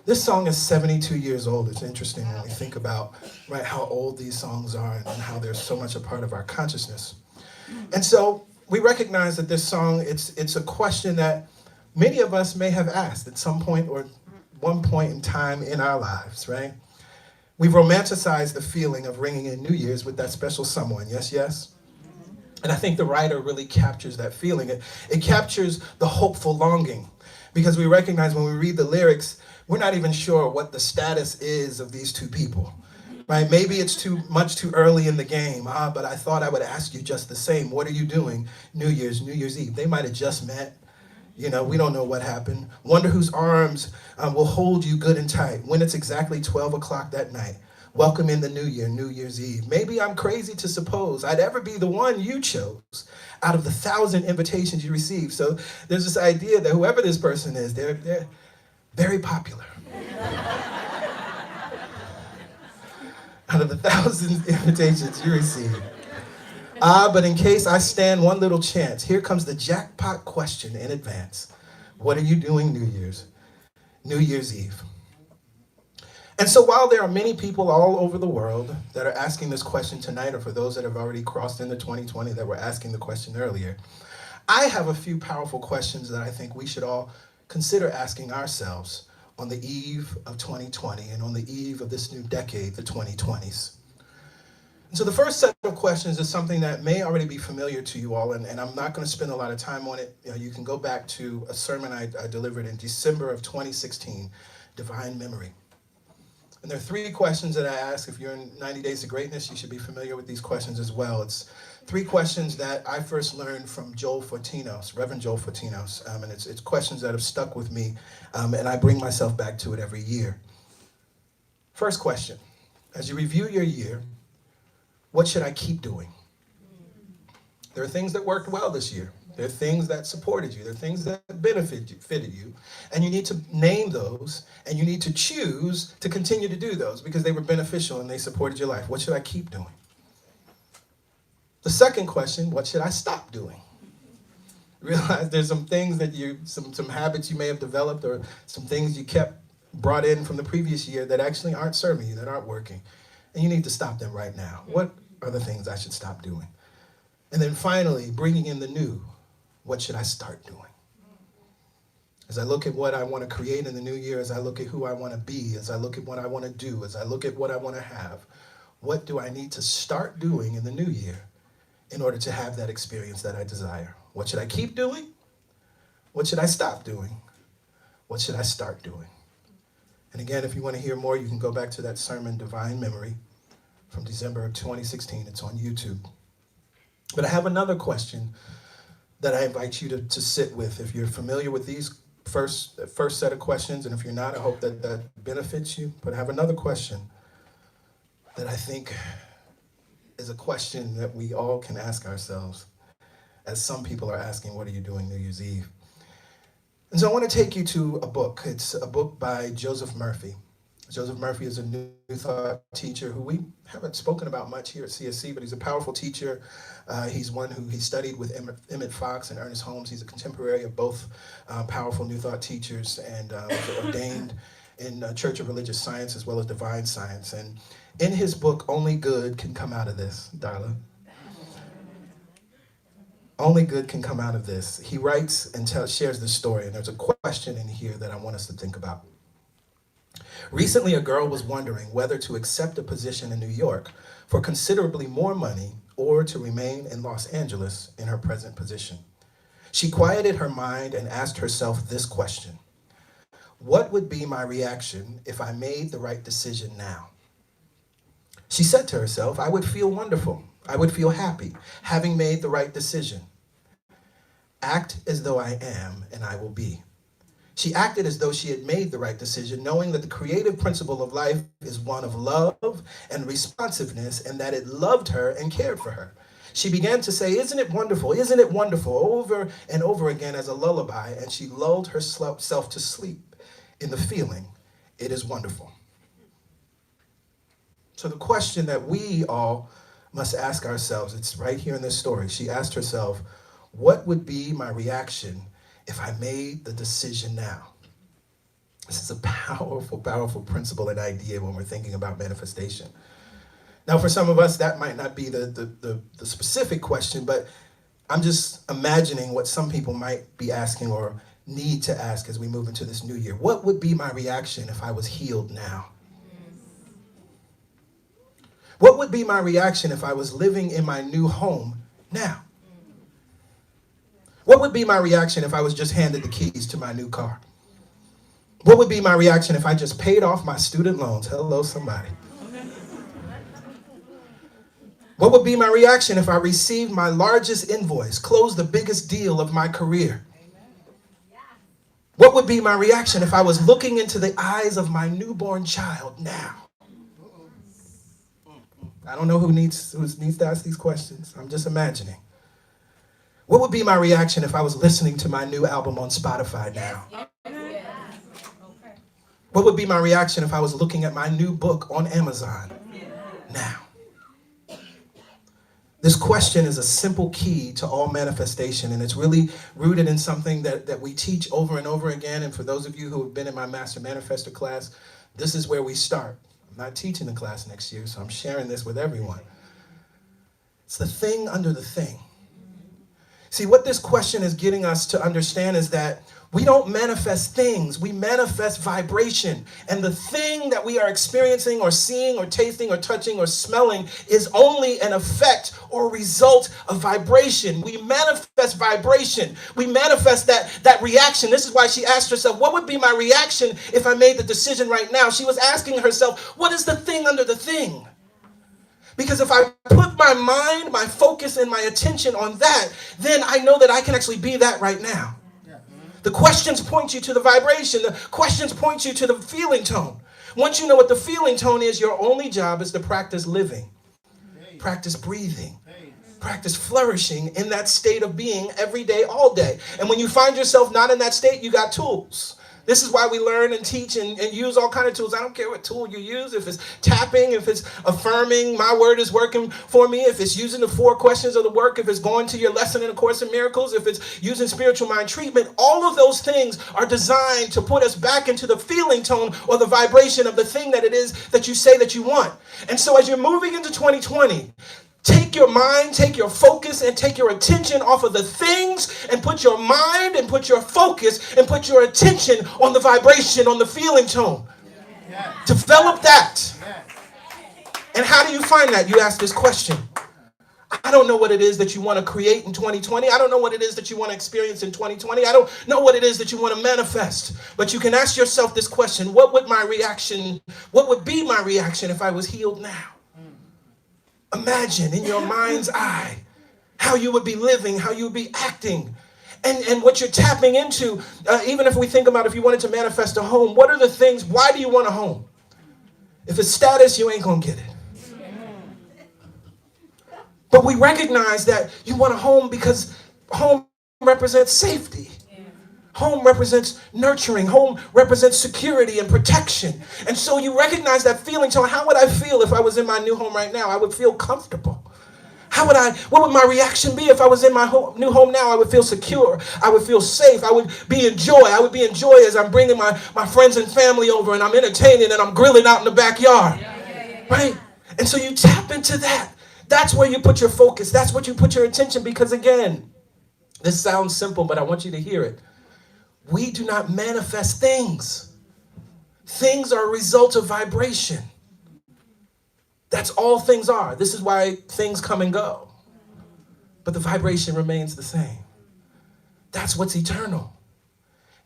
this song is 72 years old. It's interesting when we think about, right, how old these songs are and how they're so much a part of our consciousness. And so we recognize that this song, it's a question that many of us may have asked at some point or one point in time in our lives, right? We've romanticized the feeling of ringing in New Year's with that special someone, yes, yes? And I think the writer really captures that feeling. It captures the hopeful longing, because we recognize when we read the lyrics, we're not even sure what the status is of these two people, right? Maybe it's much too early in the game, but I thought I would ask you just the same. What are you doing New Year's Eve? They might have just met. You know, we don't know what happened. Wonder whose arms will hold you good and tight when it's exactly 12 o'clock that night. Welcome in the new year, New Year's Eve. Maybe I'm crazy to suppose I'd ever be the one you chose out of the 1,000 invitations you received. So there's this idea that whoever this person is, they're very popular. Out of the 1,000 invitations you received. But in case I stand one little chance, here comes the jackpot question in advance. What are you doing New Year's Eve? And so while there are many people all over the world that are asking this question tonight, or for those that have already crossed into 2020 that were asking the question earlier, I have a few powerful questions that I think we should all consider asking ourselves on the eve of 2020 and on the eve of this new decade, the 2020s. And so the first set of questions is something that may already be familiar to you all, and I'm not going to spend a lot of time on it. You can go back to a sermon I delivered in December of 2016, Divine Memory. And there are three questions that I ask. If you're in 90 Days of Greatness, you should be familiar with these questions as well. It's three questions that I first learned from Joel Fortinos, Reverend Joel Fortinos, and it's questions that have stuck with me, and I bring myself back to it every year. First question, as you review your year, what should I keep doing? There are things that worked well this year. There are things that supported you. There are things that benefited you. And you need to name those, and you need to choose to continue to do those because they were beneficial and they supported your life. What should I keep doing? The second question, what should I stop doing? Realize there's some things that some habits you may have developed, or some things you brought in from the previous year that actually aren't serving you, that aren't working. And you need to stop them right now. What are the things I should stop doing? And then finally, bringing in the new. What should I start doing? As I look at what I want to create in the new year, as I look at who I want to be, as I look at what I want to do, as I look at what I want to have, what do I need to start doing in the new year in order to have that experience that I desire? What should I keep doing? What should I stop doing? What should I start doing? And again, if you want to hear more, you can go back to that sermon, Divine Memory, from December of 2016. It's on YouTube. But I have another question that I invite you to sit with. If you're familiar with these first set of questions, and if you're not, I hope that benefits you. But I have another question that I think is a question that we all can ask ourselves, as some people are asking, what are you doing New Year's Eve? And so I want to take you to a book. It's a book by Joseph Murphy. Joseph Murphy is a New Thought teacher who we haven't spoken about much here at CSC, but he's a powerful teacher. He's one who he studied with Emmett Fox and Ernest Holmes. He's a contemporary of both powerful New Thought teachers, and was ordained in Church of Religious Science as well as Divine Science. And in his book, Only Good Can Come Out of This, Darla. Only good can come out of this. He writes and shares this story, and there's a question in here that I want us to think about. Recently, a girl was wondering whether to accept a position in New York for considerably more money or to remain in Los Angeles in her present position. She quieted her mind and asked herself this question: what would be my reaction if I made the right decision now? She said to herself, I would feel wonderful. I would feel happy, having made the right decision. Act as though I am, and I will be. She acted as though she had made the right decision, knowing that the creative principle of life is one of love and responsiveness, and that it loved her and cared for her. She began to say, "Isn't it wonderful? Isn't it wonderful?" over and over again as a lullaby, and she lulled herself to sleep in the feeling, "It is wonderful." So the question that we all must ask ourselves, it's right here in this story. She asked herself, what would be my reaction if I made the decision now? This is a powerful, powerful principle and idea when we're thinking about manifestation. Now, for some of us, that might not be the specific question, but I'm just imagining what some people might be asking or need to ask as we move into this new year. What would be my reaction if I was healed now? What would be my reaction if I was living in my new home now? What would be my reaction if I was just handed the keys to my new car? What would be my reaction if I just paid off my student loans? Hello, somebody. What would be my reaction if I received my largest invoice, closed the biggest deal of my career? What would be my reaction if I was looking into the eyes of my newborn child now? I don't know who needs to ask these questions. I'm just imagining. What would be my reaction if I was listening to my new album on Spotify now? What would be my reaction if I was looking at my new book on Amazon now? This question is a simple key to all manifestation, and it's really rooted in something that we teach over and over again. And for those of you who have been in my Master Manifestor class, this is where we start. I'm not teaching the class next year, so I'm sharing this with everyone. It's the thing under the thing. See, what this question is getting us to understand is that we don't manifest things, we manifest vibration. And the thing that we are experiencing or seeing or tasting or touching or smelling is only an effect or result of vibration. We manifest vibration. We manifest that reaction. This is why she asked herself, what would be my reaction if I made the decision right now? She was asking herself, what is the thing under the thing? Because if I put my mind, my focus, and my attention on that, then I know that I can actually be that right now. The questions point you to the vibration. The questions point you to the feeling tone. Once you know what the feeling tone is, your only job is to practice living, practice breathing, practice flourishing in that state of being every day, all day. And when you find yourself not in that state, you got tools. This is why we learn and teach and use all kinds of tools. I don't care what tool you use. If it's tapping, if it's affirming, my word is working for me. If it's using the 4 questions of the work, if it's going to your lesson in A Course in Miracles, if it's using spiritual mind treatment, all of those things are designed to put us back into the feeling tone or the vibration of the thing that it is that you say that you want. And so as you're moving into 2020, take your mind, take your focus, and take your attention off of the things and put your mind and put your focus and put your attention on the vibration, on the feeling tone. Yeah. Develop that. Yeah. And how do you find that? You ask this question. I don't know what it is that you want to create in 2020. I don't know what it is that you want to experience in 2020. I don't know what it is that you want to manifest. But you can ask yourself this question. What would be my reaction if I was healed now? Imagine in your mind's eye how you would be living, how you would be acting, and what you're tapping into. Even if we think about if you wanted to manifest a home, what are the things? Why do you want a home? If it's status, you ain't gonna get it. But we recognize that you want a home because home represents safety. Home represents nurturing. Home represents security and protection. And so you recognize that feeling. So how would I feel if I was in my new home right now? I would feel comfortable. What would my reaction be if I was in my new home now? I would feel secure. I would feel safe. I would be in joy. I would be in joy as I'm bringing my friends and family over and I'm entertaining and I'm grilling out in the backyard. Right? And so you tap into that. That's where you put your focus. That's what you put your attention, because again, this sounds simple, but I want you to hear it. We do not manifest things. Things are a result of vibration. That's all things are. This is why things come and go. But the vibration remains the same. That's what's eternal.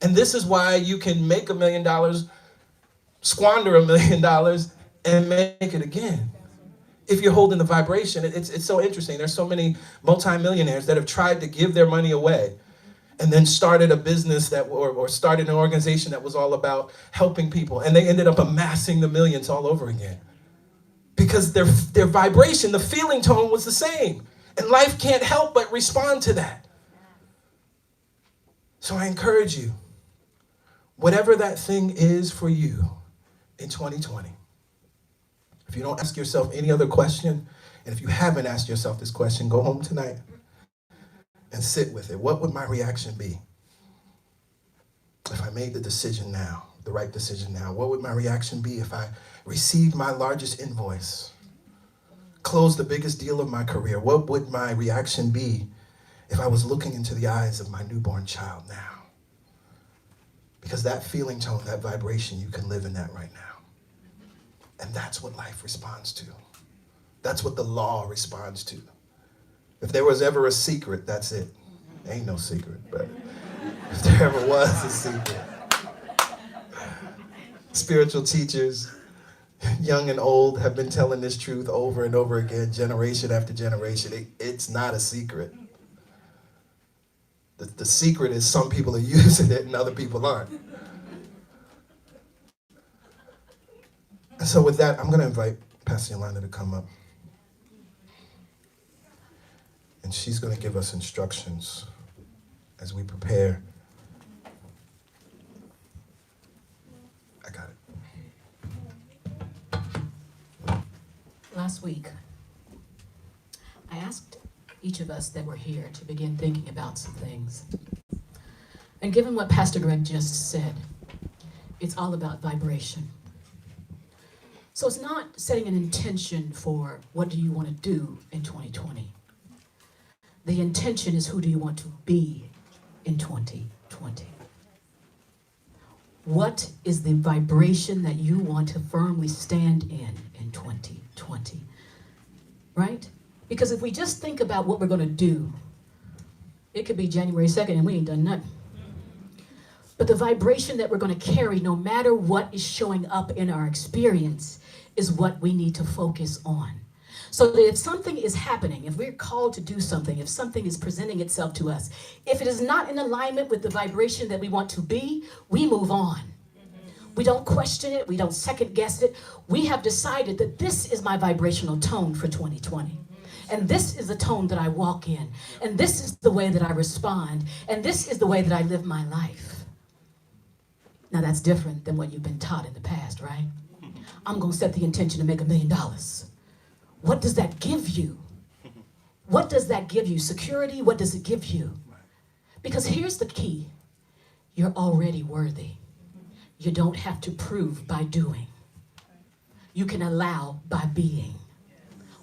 And this is why you can make $1 million, squander $1 million, and make it again. If you're holding the vibration, it's so interesting. There's so many multimillionaires that have tried to give their money away. and then started a business or started an organization that was all about helping people. And they ended up amassing the millions all over again. Because their vibration, the feeling tone was the same. And life can't help but respond to that. So I encourage you, whatever that thing is for you in 2020, if you don't ask yourself any other question, and if you haven't asked yourself this question, go home tonight and sit with it. What would my reaction be if I made the decision now, the right decision now? What would my reaction be if I received my largest invoice, closed the biggest deal of my career? What would my reaction be if I was looking into the eyes of my newborn child now? Because that feeling tone, that vibration, you can live in that right now. And that's what life responds to. That's what the law responds to. If there was ever a secret, that's it. Ain't no secret, but if there ever was a secret. Spiritual teachers, young and old, have been telling this truth over and over again, generation after generation. It's not a secret. The secret is some people are using it and other people aren't. And so with that, I'm going to invite Pastor Yolanda to come up. And she's going to give us instructions as we prepare. I got it. Last week, I asked each of us that were here to begin thinking about some things. And given what Pastor Greg just said, it's all about vibration. So it's not setting an intention for what do you want to do in 2020. The intention is who do you want to be in 2020. What is the vibration that you want to firmly stand in 2020? Right? Because if we just think about what we're going to do, it could be January 2nd and we ain't done nothing. But the vibration that we're going to carry, no matter what is showing up in our experience, is what we need to focus on. So that if something is happening, if we're called to do something, if something is presenting itself to us, if it is not in alignment with the vibration that we want to be, we move on. We don't question it. We don't second guess it. We have decided that this is my vibrational tone for 2020. And this is the tone that I walk in. And this is the way that I respond. And this is the way that I live my life. Now that's different than what you've been taught in the past, right? I'm going to set the intention to make $1 million. What does that give you? What does that give you? Security? What does it give you? Because here's the key. You're already worthy. You don't have to prove by doing. You can allow by being.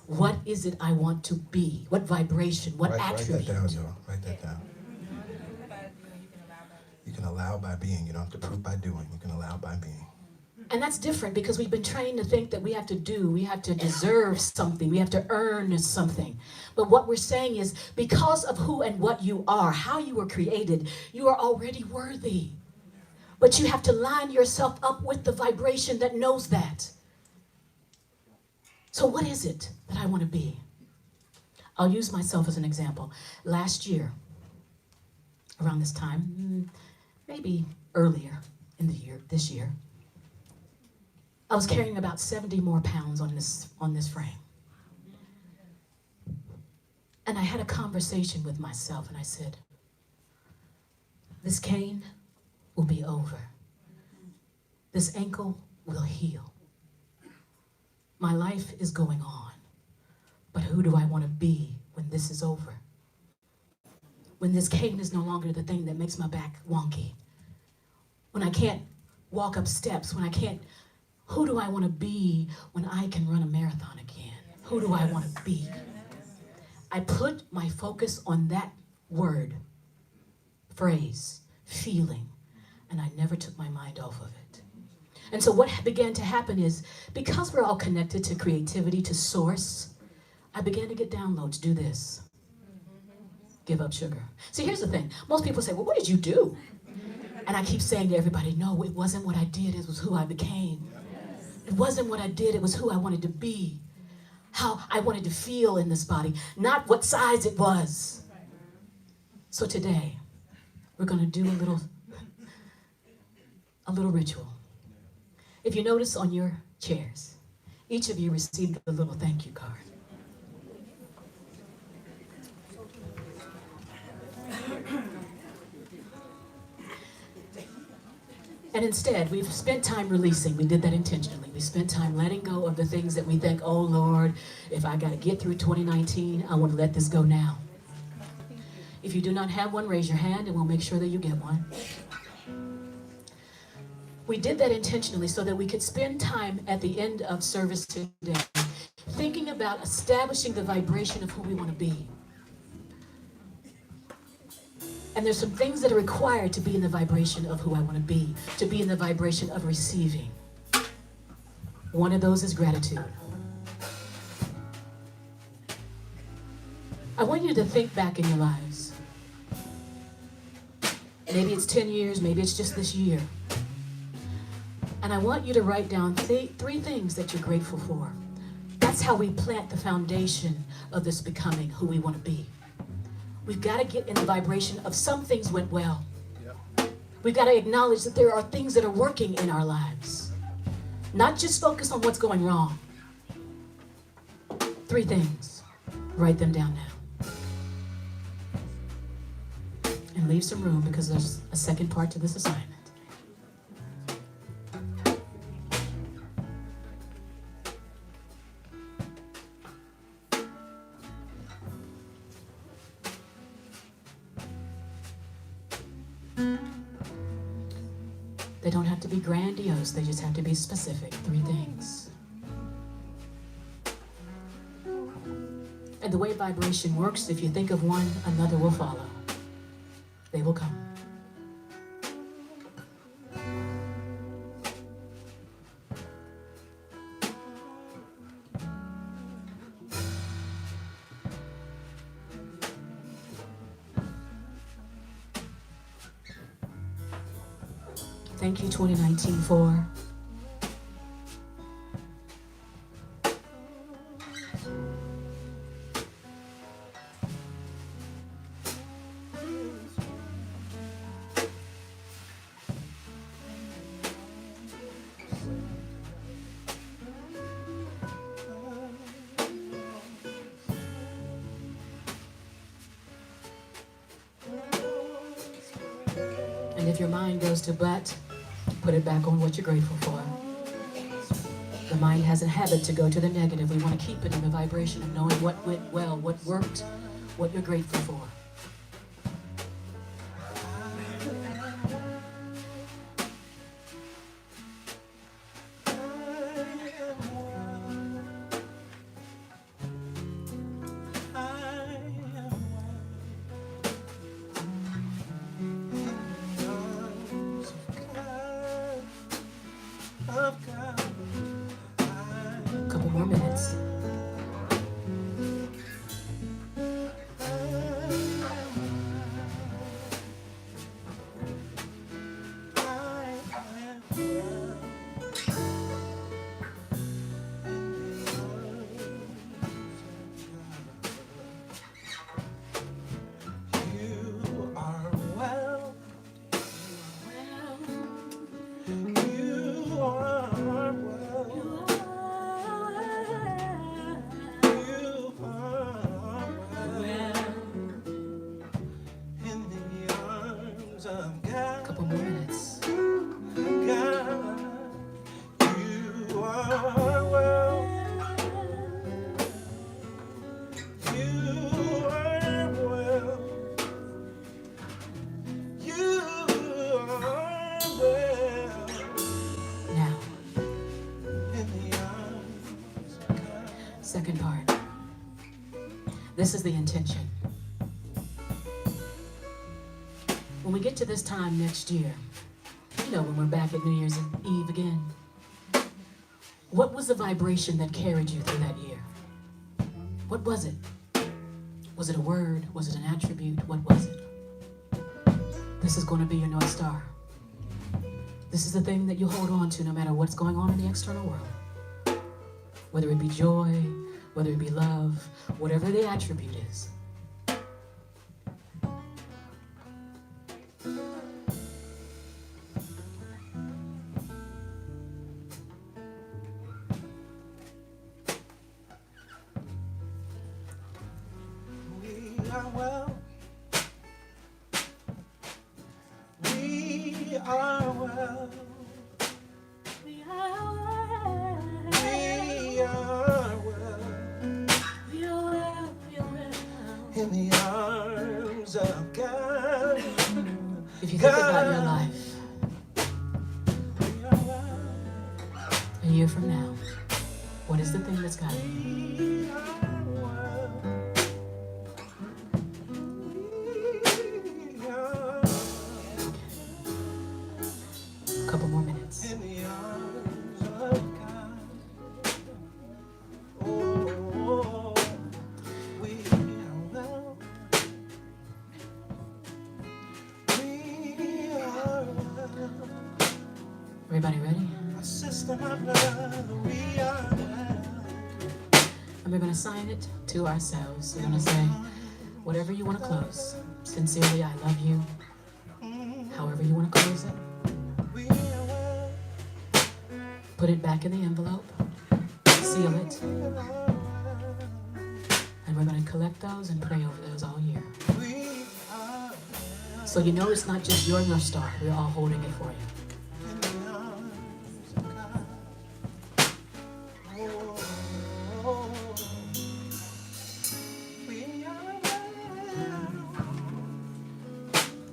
What is it I want to be? What vibration? What attribute? Write that down, y'all. Write that down. You can allow by being. You don't have to prove by doing. You can allow by being. And that's different because we've been trained to think that we have to do, we have to deserve something, we have to earn something. But what we're saying is because of who and what you are, how you were created, you are already worthy. But you have to line yourself up with the vibration that knows that. So what is it that I want to be? I'll use myself as an example. Last year, around this time, maybe earlier in the year, this year, I was carrying about 70 more pounds on this frame. And I had a conversation with myself and I said, this cane will be over. This ankle will heal. My life is going on. But who do I want to be when this is over? When this cane is no longer the thing that makes my back wonky. When I can't walk up steps, when I can't. Who do I want to be when I can run a marathon again? Who do I want to be? I put my focus on that word, phrase, feeling, and I never took my mind off of it. And so what began to happen is, because we're all connected to creativity, to source, I began to get downloads. Do this. Give up sugar. See, here's the thing. Most people say, well, what did you do? And I keep saying to everybody, no, it wasn't what I did. It was who I became. It wasn't what I did, it was who I wanted to be. How I wanted to feel in this body, not what size it was. So today, we're going to do a little ritual. If you notice on your chairs, each of you received a little thank you card. And instead, we've spent time releasing. We did that intentionally. We spent time letting go of the things that we think, oh Lord, if I got to get through 2019, I want to let this go now. If you do not have one, raise your hand and we'll make sure that you get one. We did that intentionally so that we could spend time at the end of service today thinking about establishing the vibration of who we want to be. And there's some things that are required to be in the vibration of who I want to be in the vibration of receiving. One of those is gratitude. I want you to think back in your lives. Maybe it's 10 years, maybe it's just this year. And I want you to write down three things that you're grateful for. That's how we plant the foundation of this becoming who we want to be. We've got to get in the vibration of some things went well. Yep. We've got to acknowledge that there are things that are working in our lives. Not just focus on what's going wrong. 3 things. Write them down now. And leave some room because there's a second part to this assignment. They don't have to be grandiose, they just have to be specific. 3 things. And the way vibration works, if you think of one, another will follow. They will come. Thank you, 2019, for and if your mind goes to but, put it back on what you're grateful for. The mind has a habit to go to the negative. We want to keep it in the vibration of knowing what went well, what worked, what you're grateful for. Couple more minutes. Couple more minutes. Now, second part. This is the intention. When we get to this time next year, when we're back at New Year's Eve again, what was the vibration that carried you through that year? What was it? Was it a word? Was it an attribute? What was it? This is going to be your North Star. This is the thing that you hold on to no matter what's going on in the external world. Whether it be joy, whether it be love, whatever the attribute is. year from now, what is the thing that's guiding you? A couple more minutes. In the arms of God. Oh, we are well. We are well. Everybody ready? My sister, my brother, we are well. And we're going to sign it to ourselves. We're going to say, whatever you want to close. Sincerely, I love you. However you want to close it. We are well. Put it back in the envelope. Seal it. And we're going to collect those and pray over those all year. We are So you know it's not just your Northstar. We're all holding it for you. in the arms of God. Oh, we are well.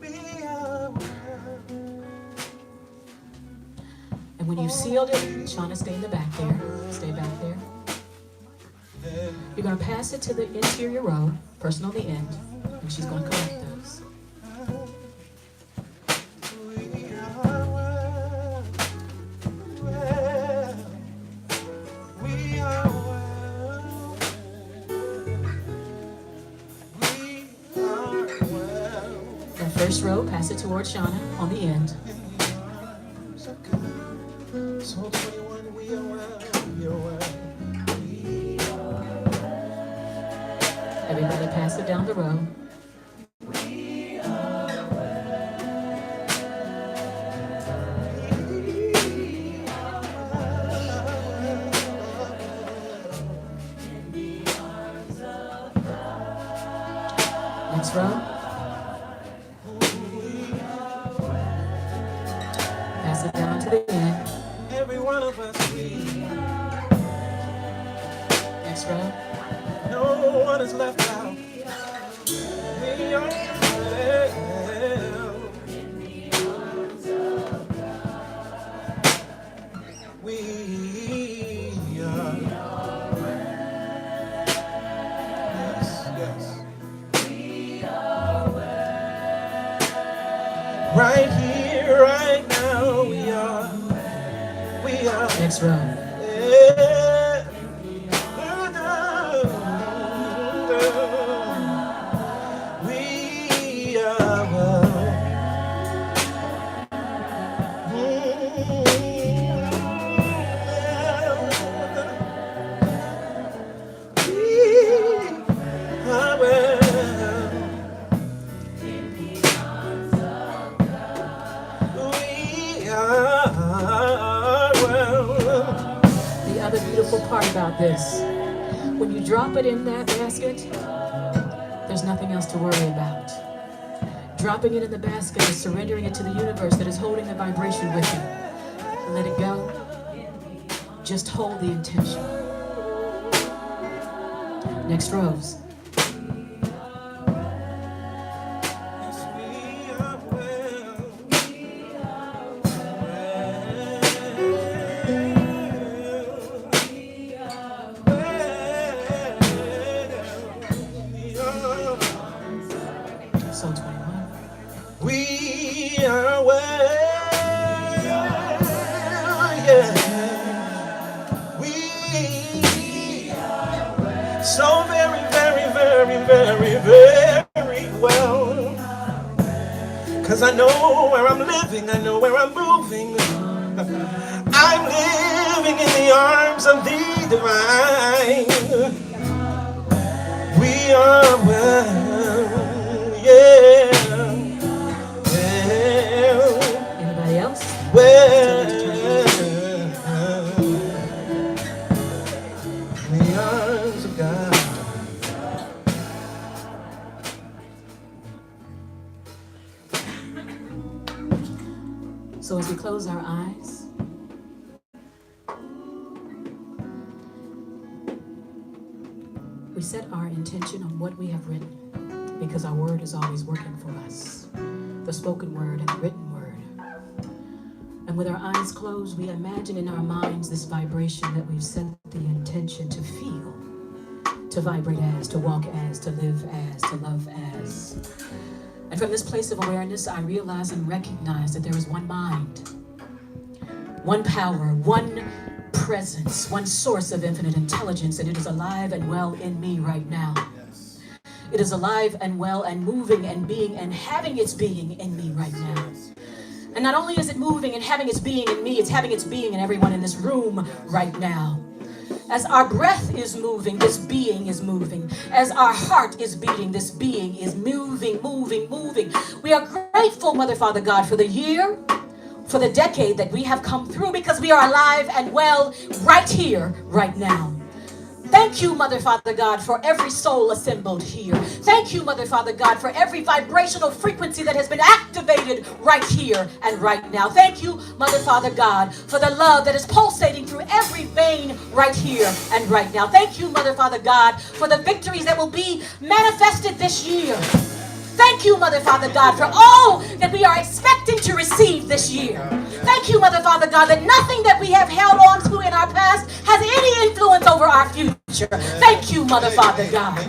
We are well. And when you sealed it, Shauna, stay in the back there. Stay back there. You're going to pass it to the interior row, person on the end, and she's going to collect those. We are well. Well. We are well. We are well. That first row, pass it towards Shauna on the end. Soul 21, we are well, we are well. Everybody pass it down the row. Next row. Pass it down to the end. Every one of us, we, Next row. no one is left out. We are well. We are. Yes, yes. Right here, right now, we are. We are. Next row. Yeah. We are well. We are well. We are well. The other beautiful part about this, when you drop it in that basket, there's nothing else to worry about. Dropping it in the basket is surrendering it to the universe that is holding the vibration with you. Let it go. Just hold the intention. Next rows. Yes, we are well. Soul 21. We are well. Yeah. We are so very, very, very, very, very well. 'Cause I know where I'm living, I know where I'm moving. I'm living in the arms of the divine. We are well, yeah. Anybody else? Well, in the arms of God. So as we close our eyes, we set our intention on what we have written, because our word is always working for us, the spoken word and the written word. And with our eyes closed, we imagine in our minds this vibration that we've set the intention to feel, to vibrate as, to walk as, to live as, to love as. And from this place of awareness, I realize and recognize that there is one mind, one power, one presence, one source of infinite intelligence, and it is alive and well in me right now. Yes. It is alive and well and moving and being and having its being in me right now. And not only is it moving and having its being in me, it's having its being in everyone in this room right now. As our breath is moving, this being is moving. As our heart is beating, this being is moving, moving, moving. We are grateful, Mother, Father, God, for the year, for the decade that we have come through, because we are alive and well right here, right now. Thank you, Mother, Father, God, for every soul assembled here. Thank you, Mother, Father, God, for every vibrational frequency that has been activated right here and right now. Thank you, Mother, Father, God, for the love that is pulsating through every vein right here and right now. Thank you, Mother, Father, God, for the victories that will be manifested this year. Thank you, Mother, Father, God, for all that we are expecting to receive this year. Thank you, Mother, Father, God, that nothing that we have held on to in our past has any influence over our future. Thank you, Mother, Father, God.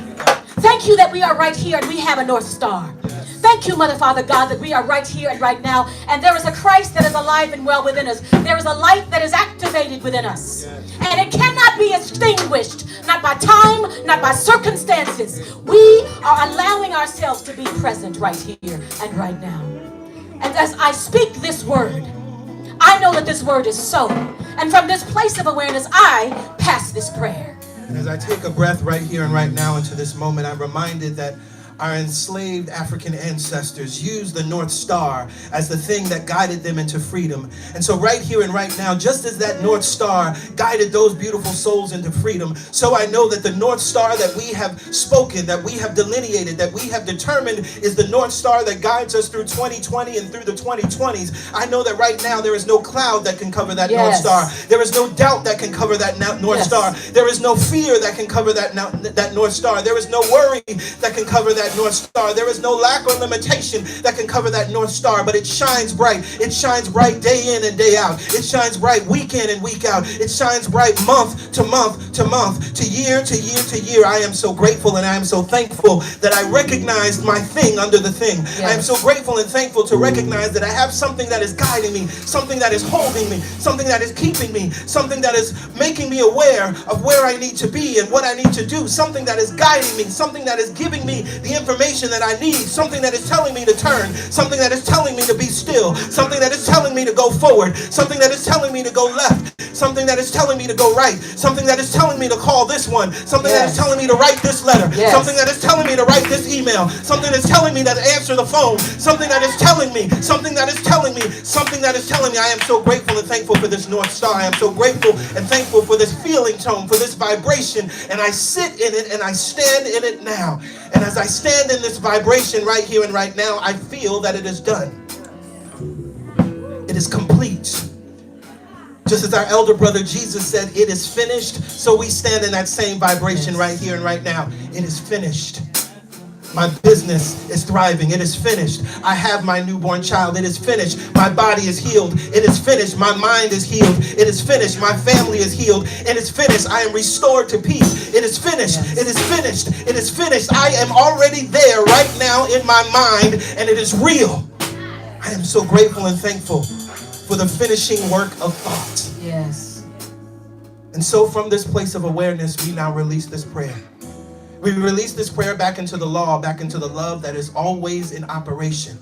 Thank you that we are right here and we have a North Star. Thank you, Mother, Father, God, that we are right here and right now, and there is a Christ that is alive and well within us. There is a light that is activated within us, and it cannot be extinguished, not by time, not by circumstances. We are allowing ourselves to be present right here and right now. And as I speak this word, I know that this word is so, and from this place of awareness, I pass this prayer. And as I take a breath right here and right now into this moment, I'm reminded that our enslaved African ancestors used the North Star as the thing that guided them into freedom. And so right here and right now, just as that North Star guided those beautiful souls into freedom, so I know that the North Star that we have spoken, that we have delineated, that we have determined is the North Star that guides us through 2020 and through the 2020s. I know that right now there is no cloud that can cover that North Star. There is no doubt that can cover that North Star. There is no fear that can cover that North Star. There is no worry that can cover that North Star. There is no lack or limitation that can cover that North Star, but it shines bright. It shines bright day in and day out. It shines bright week in and week out. It shines bright month to month to month to year to year to year. I am so grateful and I am so thankful that I recognized my thing under the thing. Yes. I am so grateful and thankful to recognize that I have something that is guiding me, something that is holding me, something that is keeping me, something that is making me aware of where I need to be and what I need to do, something that is guiding me, something that is giving me the information that I need, something that is telling me to turn, something that is telling me to be still, something that is telling me to go forward, something that is telling me to go left, something that is telling me to go right, something that is telling me to call this one, something that is telling me to write this letter, something that is telling me to write this email, something that's telling me to answer the phone, something that is telling me, something that is telling me, something that is telling me. I am so grateful and thankful for this North Star. I am so grateful and thankful for this feeling tone, for this vibration, and I sit in it and I stand in it now. And as I stand in this vibration right here and right now, I feel that it is done. It is complete. Just as our elder brother Jesus said, it is finished, so we stand in that same vibration right here and right now. It is finished. My business is thriving. It is finished. I have my newborn child. It is finished. My body is healed. It is finished. My mind is healed. It is finished. My family is healed. It is finished. I am restored to peace. It is finished. It is finished. It is finished. I am already there right now in my mind, and it is real. I am so grateful and thankful for the finishing work of thought. Yes. And so from this place of awareness, we now release this prayer. We release this prayer back into the law, back into the love that is always in operation.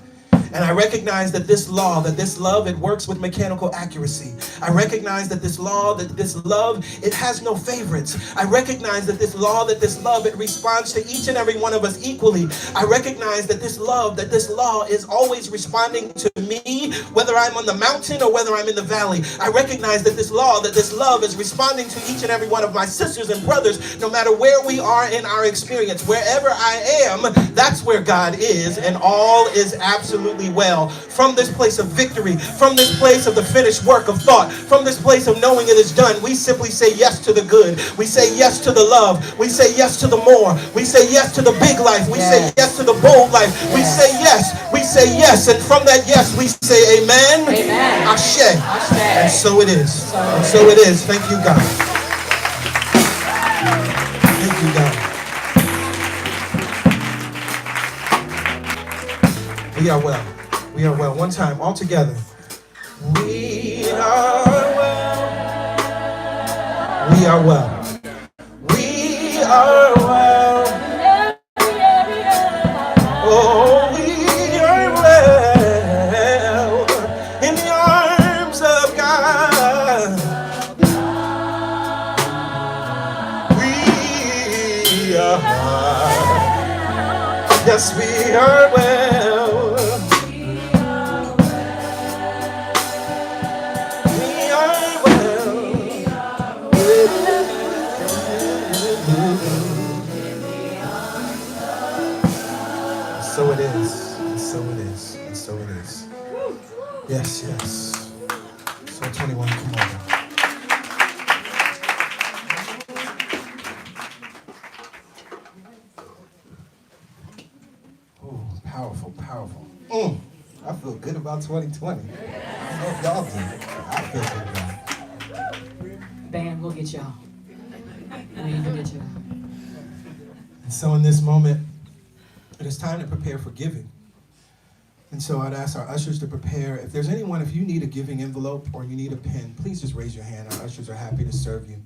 And I recognize that this law, that this love, it works with mechanical accuracy. I recognize that this law, that this love, it has no favorites. I recognize that this law, that this love, it responds to each and every one of us equally. I recognize that this love, that this law is always responding to me, whether I'm on the mountain or whether I'm in the valley. I recognize that this law, that this love is responding to each and every one of my sisters and brothers, no matter where we are in our experience. Wherever I am, that's where God is, and all is absolutely absolutely well, from this place of victory, from this place of the finished work of thought, from this place of knowing it is done, we simply say yes to the good. We say yes to the love. We say yes to the more. We say yes to the big life. We say yes to the bold life. We say yes. We say yes. And from that yes, we say amen. Amen. Ashe. Ashe. And so it is. And so it is. Thank you, God. Thank you, God. We are well. We are well. One time, all together. We are well. We are well. We are well. Oh, we are well in the arms of God. We are. Yes, we are well. So it is, and so it is, and so it is. Yes, yes. So 21, come on. Oh, powerful, powerful. I feel good about 2020. I don't know if y'all do. I feel good about it. Band, we'll get y'all. We'll get y'all. And so in this moment, it is time to prepare for giving. And so I'd ask our ushers to prepare. If there's anyone, if you need a giving envelope or you need a pen, please just raise your hand. Our ushers are happy to serve you.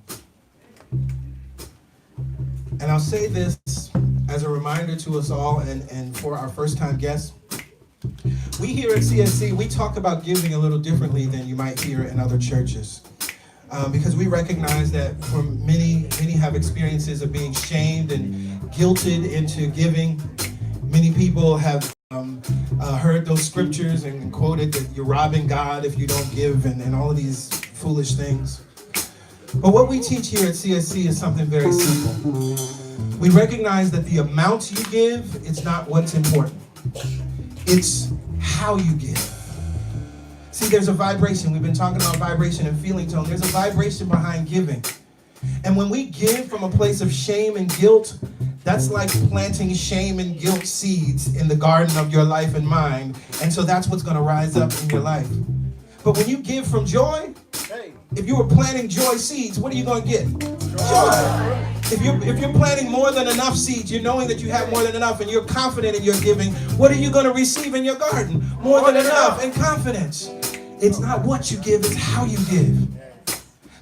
And I'll say this as a reminder to us all and for our first-time guests. We here at CSC, we talk about giving a little differently than you might hear in other churches. Because we recognize that for many have experiences of being shamed and guilted into giving. Many people have heard those scriptures and quoted that you're robbing God if you don't give and all of these foolish things. But what we teach here at CSC is something very simple. We recognize that the amount you give, it's not what's important. It's how you give. See, there's a vibration. We've been talking about vibration and feeling tone. There's a vibration behind giving. And when we give from a place of shame and guilt, that's like planting shame and guilt seeds in the garden of your life and mind. And so that's what's going to rise up in your life. But when you give from joy, if you were planting joy seeds, what are you going to get? Joy. If you're planting more than enough seeds, you're knowing that you have more than enough and you're confident in your giving, what are you going to receive in your garden? More than enough and confidence. It's not what you give, it's how you give.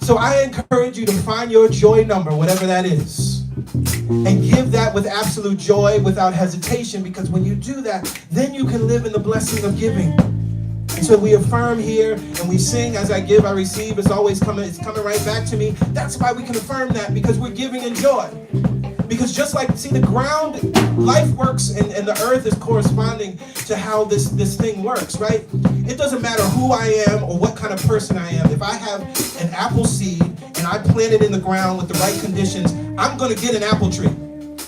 So I encourage you to find your joy number, whatever that is, and give that with absolute joy, without hesitation, because when you do that, then you can live in the blessing of giving. And so we affirm here, and we sing, as I give, I receive. It's coming right back to me. That's why we can affirm that, because we're giving in joy. Because just like, see, the ground, life works, and the earth is corresponding to how this thing works, right? It doesn't matter who I am or what kind of person I am. If I have an apple seed and I plant it in the ground with the right conditions, I'm going to get an apple tree.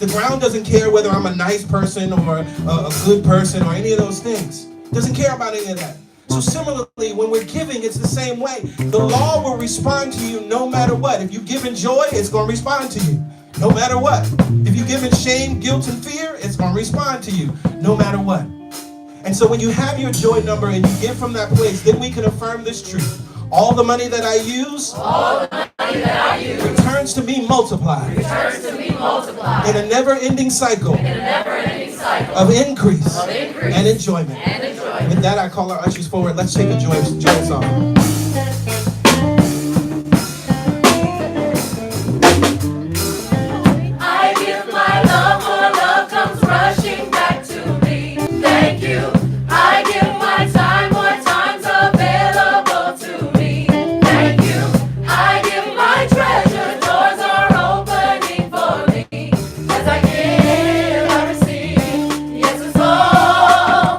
The ground doesn't care whether I'm a nice person or a good person or any of those things. It doesn't care about any of that. So similarly, when we're giving, it's the same way. The law will respond to you no matter what. If you give in joy, it's going to respond to you no matter what. If you give in shame, guilt, and fear, it's going to respond to you no matter what. And so when you have your joy number and you give from that place, then we can affirm this truth. All the money that I use, returns to me multiplied. In a never-ending cycle, of increase, and enjoyment. With that, I call our ushers forward. Let's take a joy song. I give my love, more love comes rushing back to me. Thank you. I give my time, more time's available to me. Thank you. I give my treasure, doors are opening for me. As I give, I receive. Yes, it's all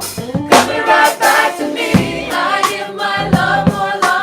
coming right back to me. I give my love, more love.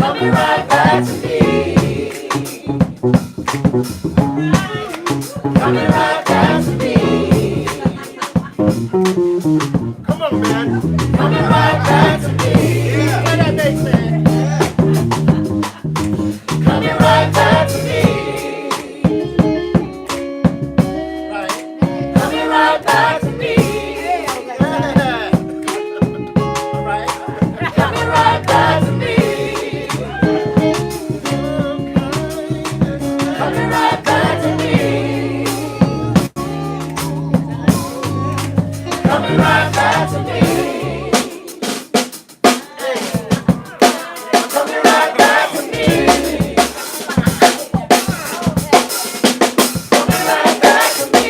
coming right back to me. Coming right back to me. Come on, man. Coming right back to me. What that makes, man? Coming right back to me. Right. Coming right back to me. All right. Coming right back to me. Coming right back to me. Coming right back to me. Coming right back to me. Coming right back to me. Coming right back to me.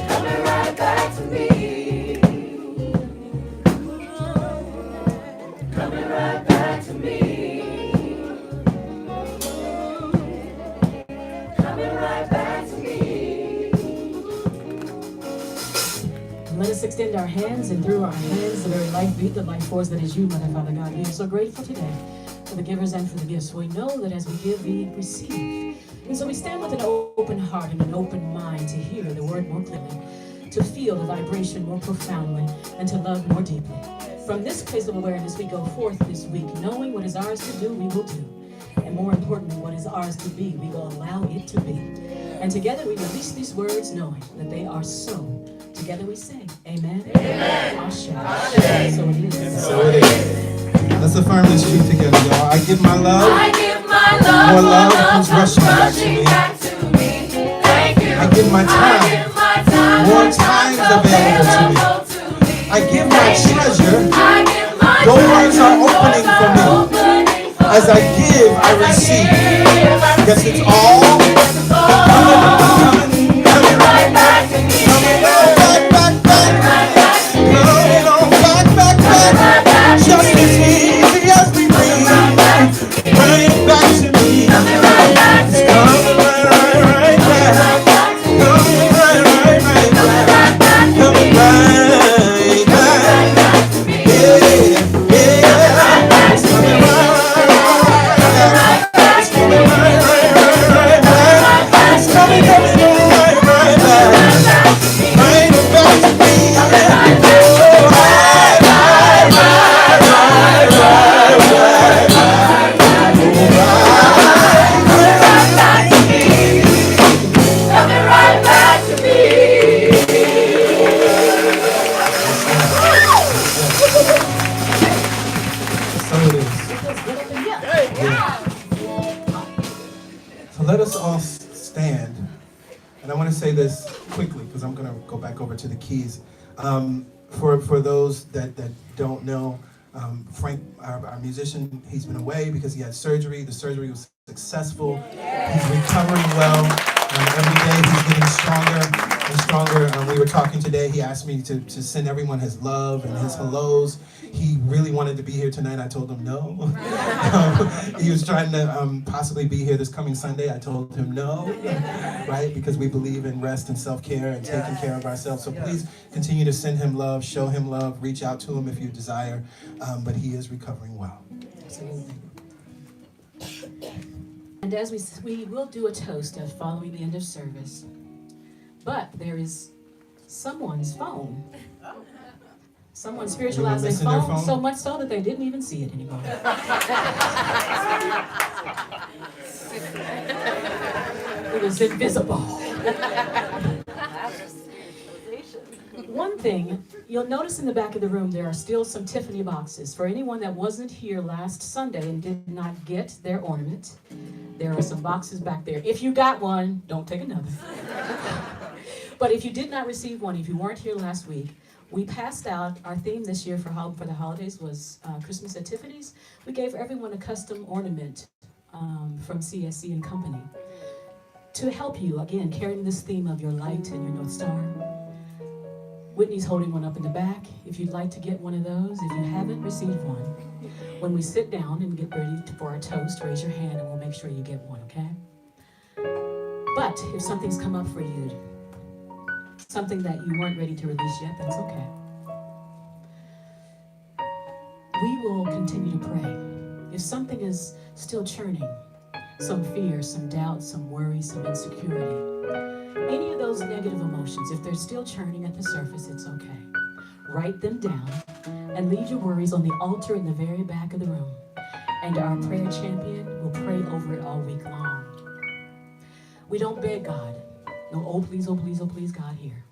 Coming right back to me. Coming right back to me. Coming right back to me. Let us extend our hands, and through our hands, the very life beat, the life force that is you, Mother, Father God. We are so grateful today for the givers and for the gifts. We know that as we give, we receive. And so we stand with an open heart and an open mind to hear the word more clearly, to feel the vibration more profoundly, and to love more deeply. From this place of awareness, we go forth this week, knowing what is ours to do, we will do. And more importantly, what is ours to be, we will allow it to be. And together we release these words, knowing that they are so. Together we say, amen. Amen. Ashe. So it is. So it is. Let's affirm this truth together, y'all. I give my love. I give my love. More love comes rushing back to me. Thank you. I give my time. More time is available to me. I give my treasure. Doors are opening for me. As I give, I receive. Yes, it's all coming right back to me. Coming right back. Coming on back. Just as easy as we breathe. Right back to me. It's coming right back. Coming right back. Coming right back. Coming right back. Yeah. It's coming right back. It's coming right back. It's coming right back. Right back to me. Coming right back to me. So it is. So let us all stand. And I want to say this quickly because I'm going to go back over to the keys. For those that don't know, Frank, our musician, he's been away because he had surgery. The surgery was successful. He's recovering well. Every day he's getting stronger and stronger. We were talking today. He asked me to send everyone his love and his hellos. He really wanted to be here tonight. I told him no. He was trying to possibly be here this coming Sunday. I told him no, right? Because we believe in rest and self-care and taking care of ourselves. So please continue to send him love, show him love, reach out to him if you desire. But he is recovering well. Absolutely. And as we will do a toast following the end of service, but there is someone's phone. Someone spiritualized their missing their phone, phone? so much so that they didn't even see it anymore. It was invisible. One thing, you'll notice in the back of the room there are still some Tiffany boxes. For anyone that wasn't here last Sunday and did not get their ornament, there are some boxes back there. If you got one, don't take another. But if you did not receive one, if you weren't here last week, we passed out, our theme this year for the holidays was Christmas at Tiffany's. We gave everyone a custom ornament from CSC and Company to help you, again, carrying this theme of your light and your North Star. Whitney's holding one up in the back. If you'd like to get one of those, if you haven't received one, when we sit down and get ready for our toast, raise your hand and we'll make sure you get one, okay? But if something's come up for you, something that you weren't ready to release yet, that's okay. We will continue to pray. If something is still churning, some fear, some doubt, some worry, some insecurity, any of those negative emotions, if they're still churning at the surface, it's okay. Write them down and leave your worries on the altar in the very back of the room. And our prayer champion will pray over it all week long. We don't beg God. No, oh please, oh please, oh please, God here.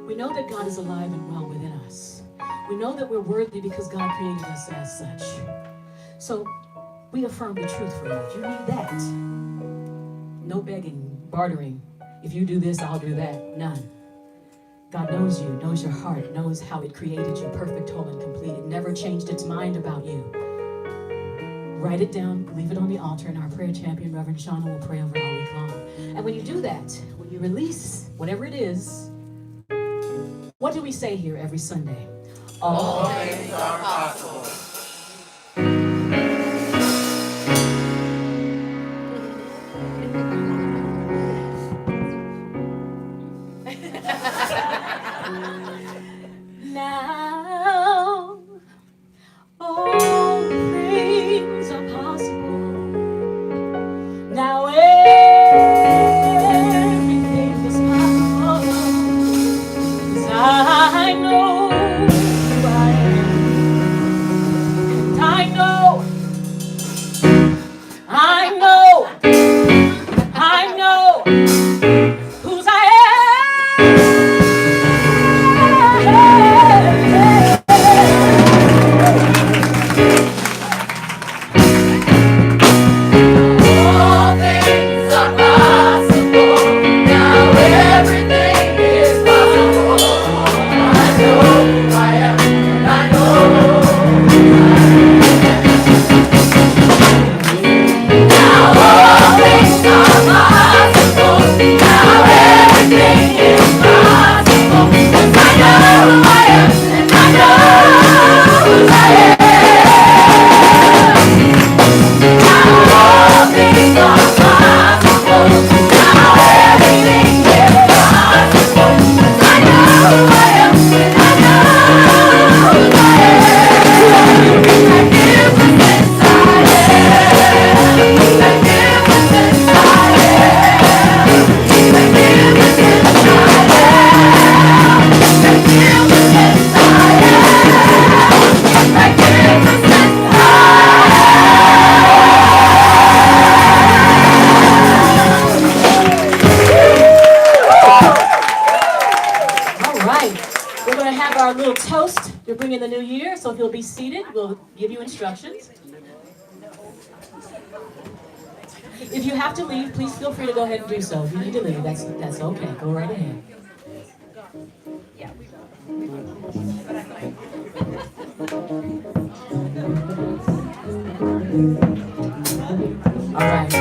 We know that God is alive and well within us. We know that we're worthy because God created us as such. So we affirm the truth for you. If you need that, no begging, bartering. If you do this, I'll do that. None. God knows you, knows your heart, knows how it created you, perfect, whole, and complete. It never changed its mind about you. Write it down, leave it on the altar, and our prayer champion, Reverend Shauna, will pray over it all week long. And when you do that, when you release whatever it is, what do we say here every Sunday? All things are possible. Now, all things are possible. Now everything is possible. 'Cause I know who I am. And I know whose I All things are possible. Now everything is possible. I know who I am, and I know now all things are possible. Now everything is possible. 'Cause I know who I am, and I know who I am. Now all things are possible. Now everything is possible. 'Cause I know who I am, and I know who I am. Magnificent I am. Magnificent I am. Magnificent I am. Magnificent I am. Magnificent I All right, we're going to have our little toast to bring in the new year. So if you'll be seated, we'll give you instructions. If you have to leave, please feel free to go ahead and do so. If you need to leave, that's okay. Go right ahead. All right.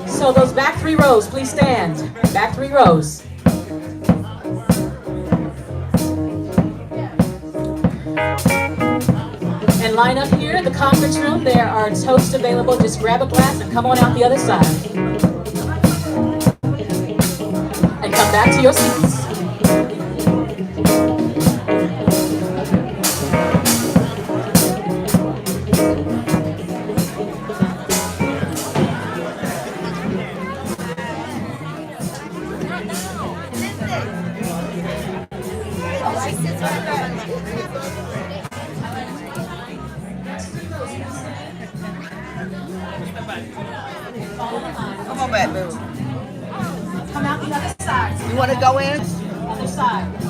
So those back 3 rows, please stand. Back 3 rows. And line up here in the conference room. There are toasts available. Just grab a glass and come on out the other side. And come back to your seats. Come on back, baby. Come out the other side. You want to go in? Other side.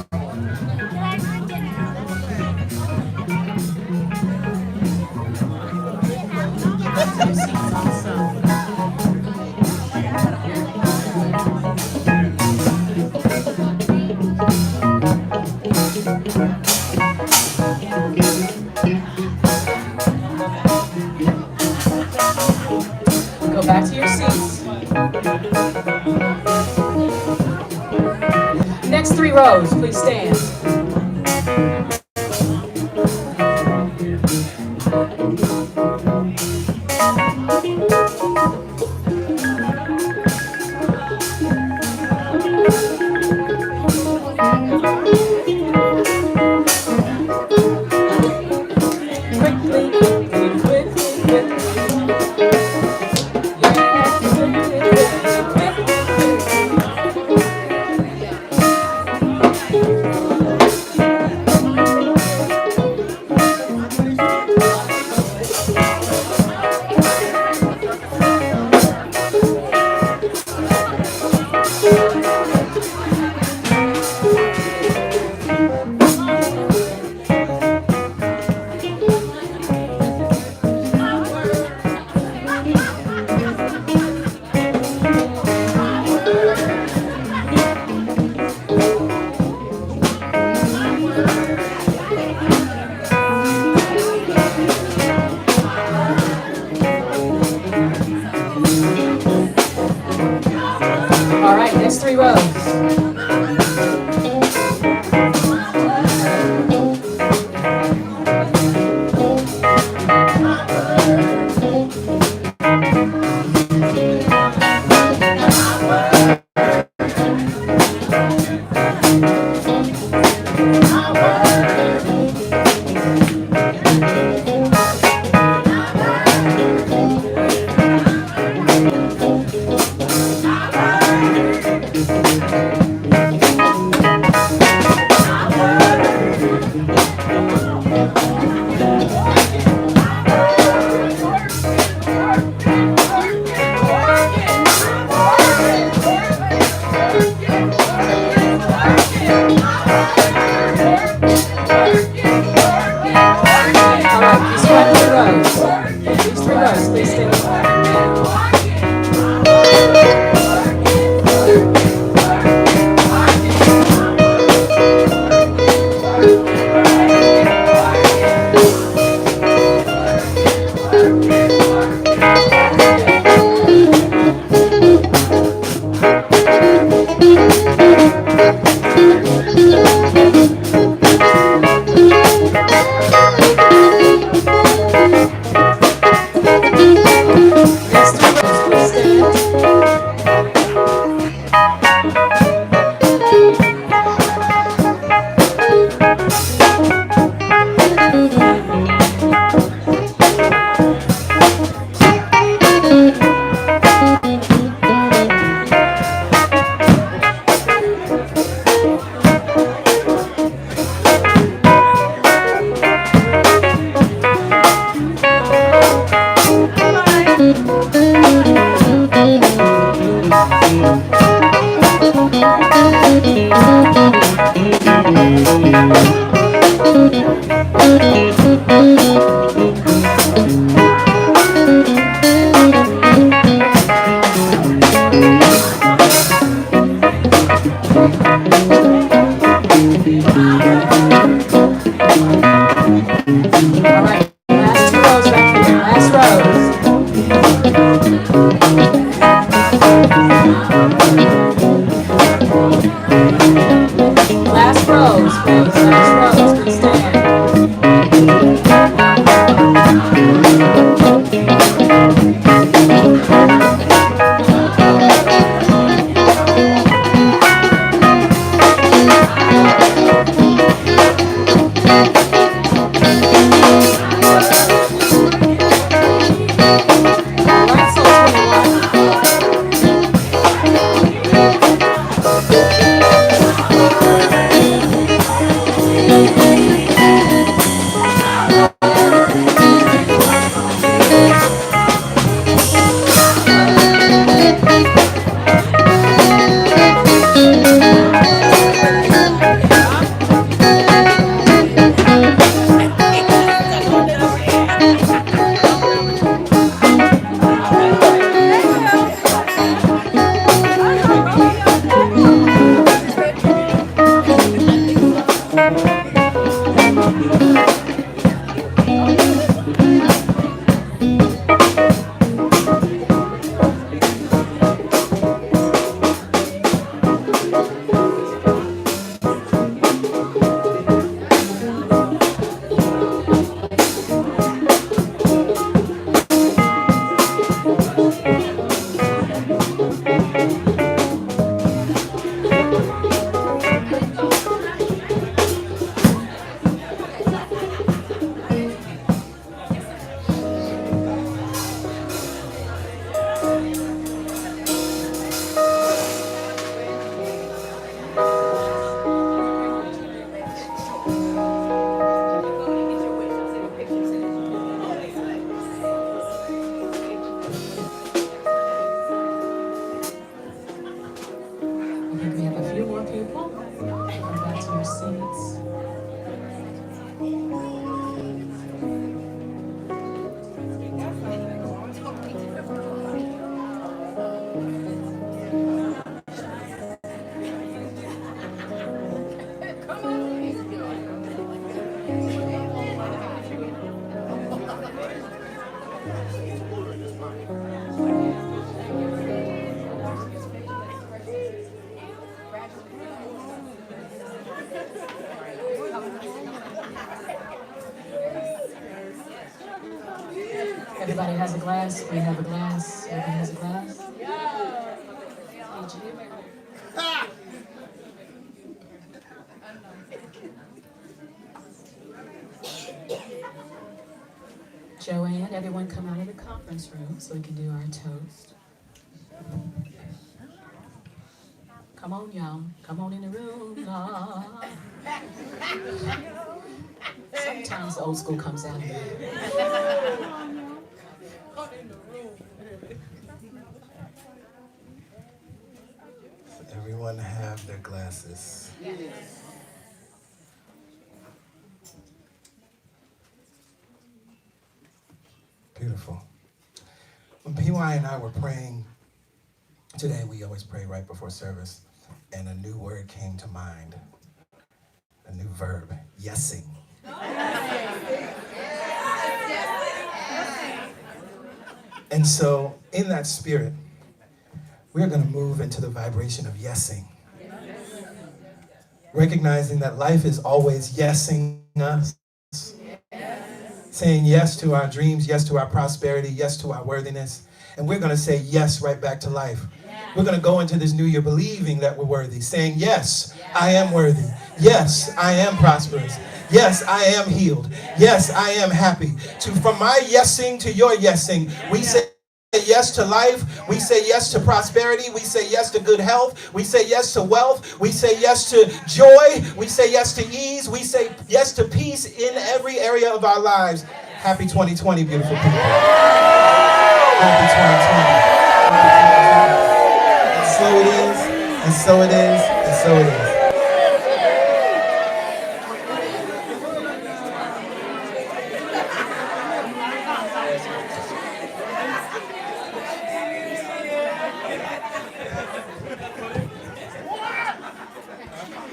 Go back to your seats. Next 3 rows, please stand. All right, next 3 rows. Everybody has a glass. We have a glass. Everybody has a glass. Joanne, everyone come out of the conference room so we can do our toast. Come on, y'all. Come on in the room. Sometimes the old school comes out of me. Everyone have their glasses. Beautiful. When PY and I were praying today, we always pray right before service, and a new word came to mind, a new verb, yesing. And so, in that spirit, we're going to move into the vibration of yesing. Recognizing that life is always yesing us. Saying yes to our dreams, yes to our prosperity, yes to our worthiness. And we're going to say yes right back to life. We're going to go into this new year believing that we're worthy. Saying, yes, I am worthy. Yes, I am prosperous. Yes, I am healed. Yes, I am happy. From my yesing to your yesing, we say yes to life. We say yes to prosperity. We say yes to good health. We say yes to wealth. We say yes to joy. We say yes to ease. We say yes to peace in every area of our lives. Happy 2020, beautiful people. Happy 2020. And so it is, and so it is, and so it is.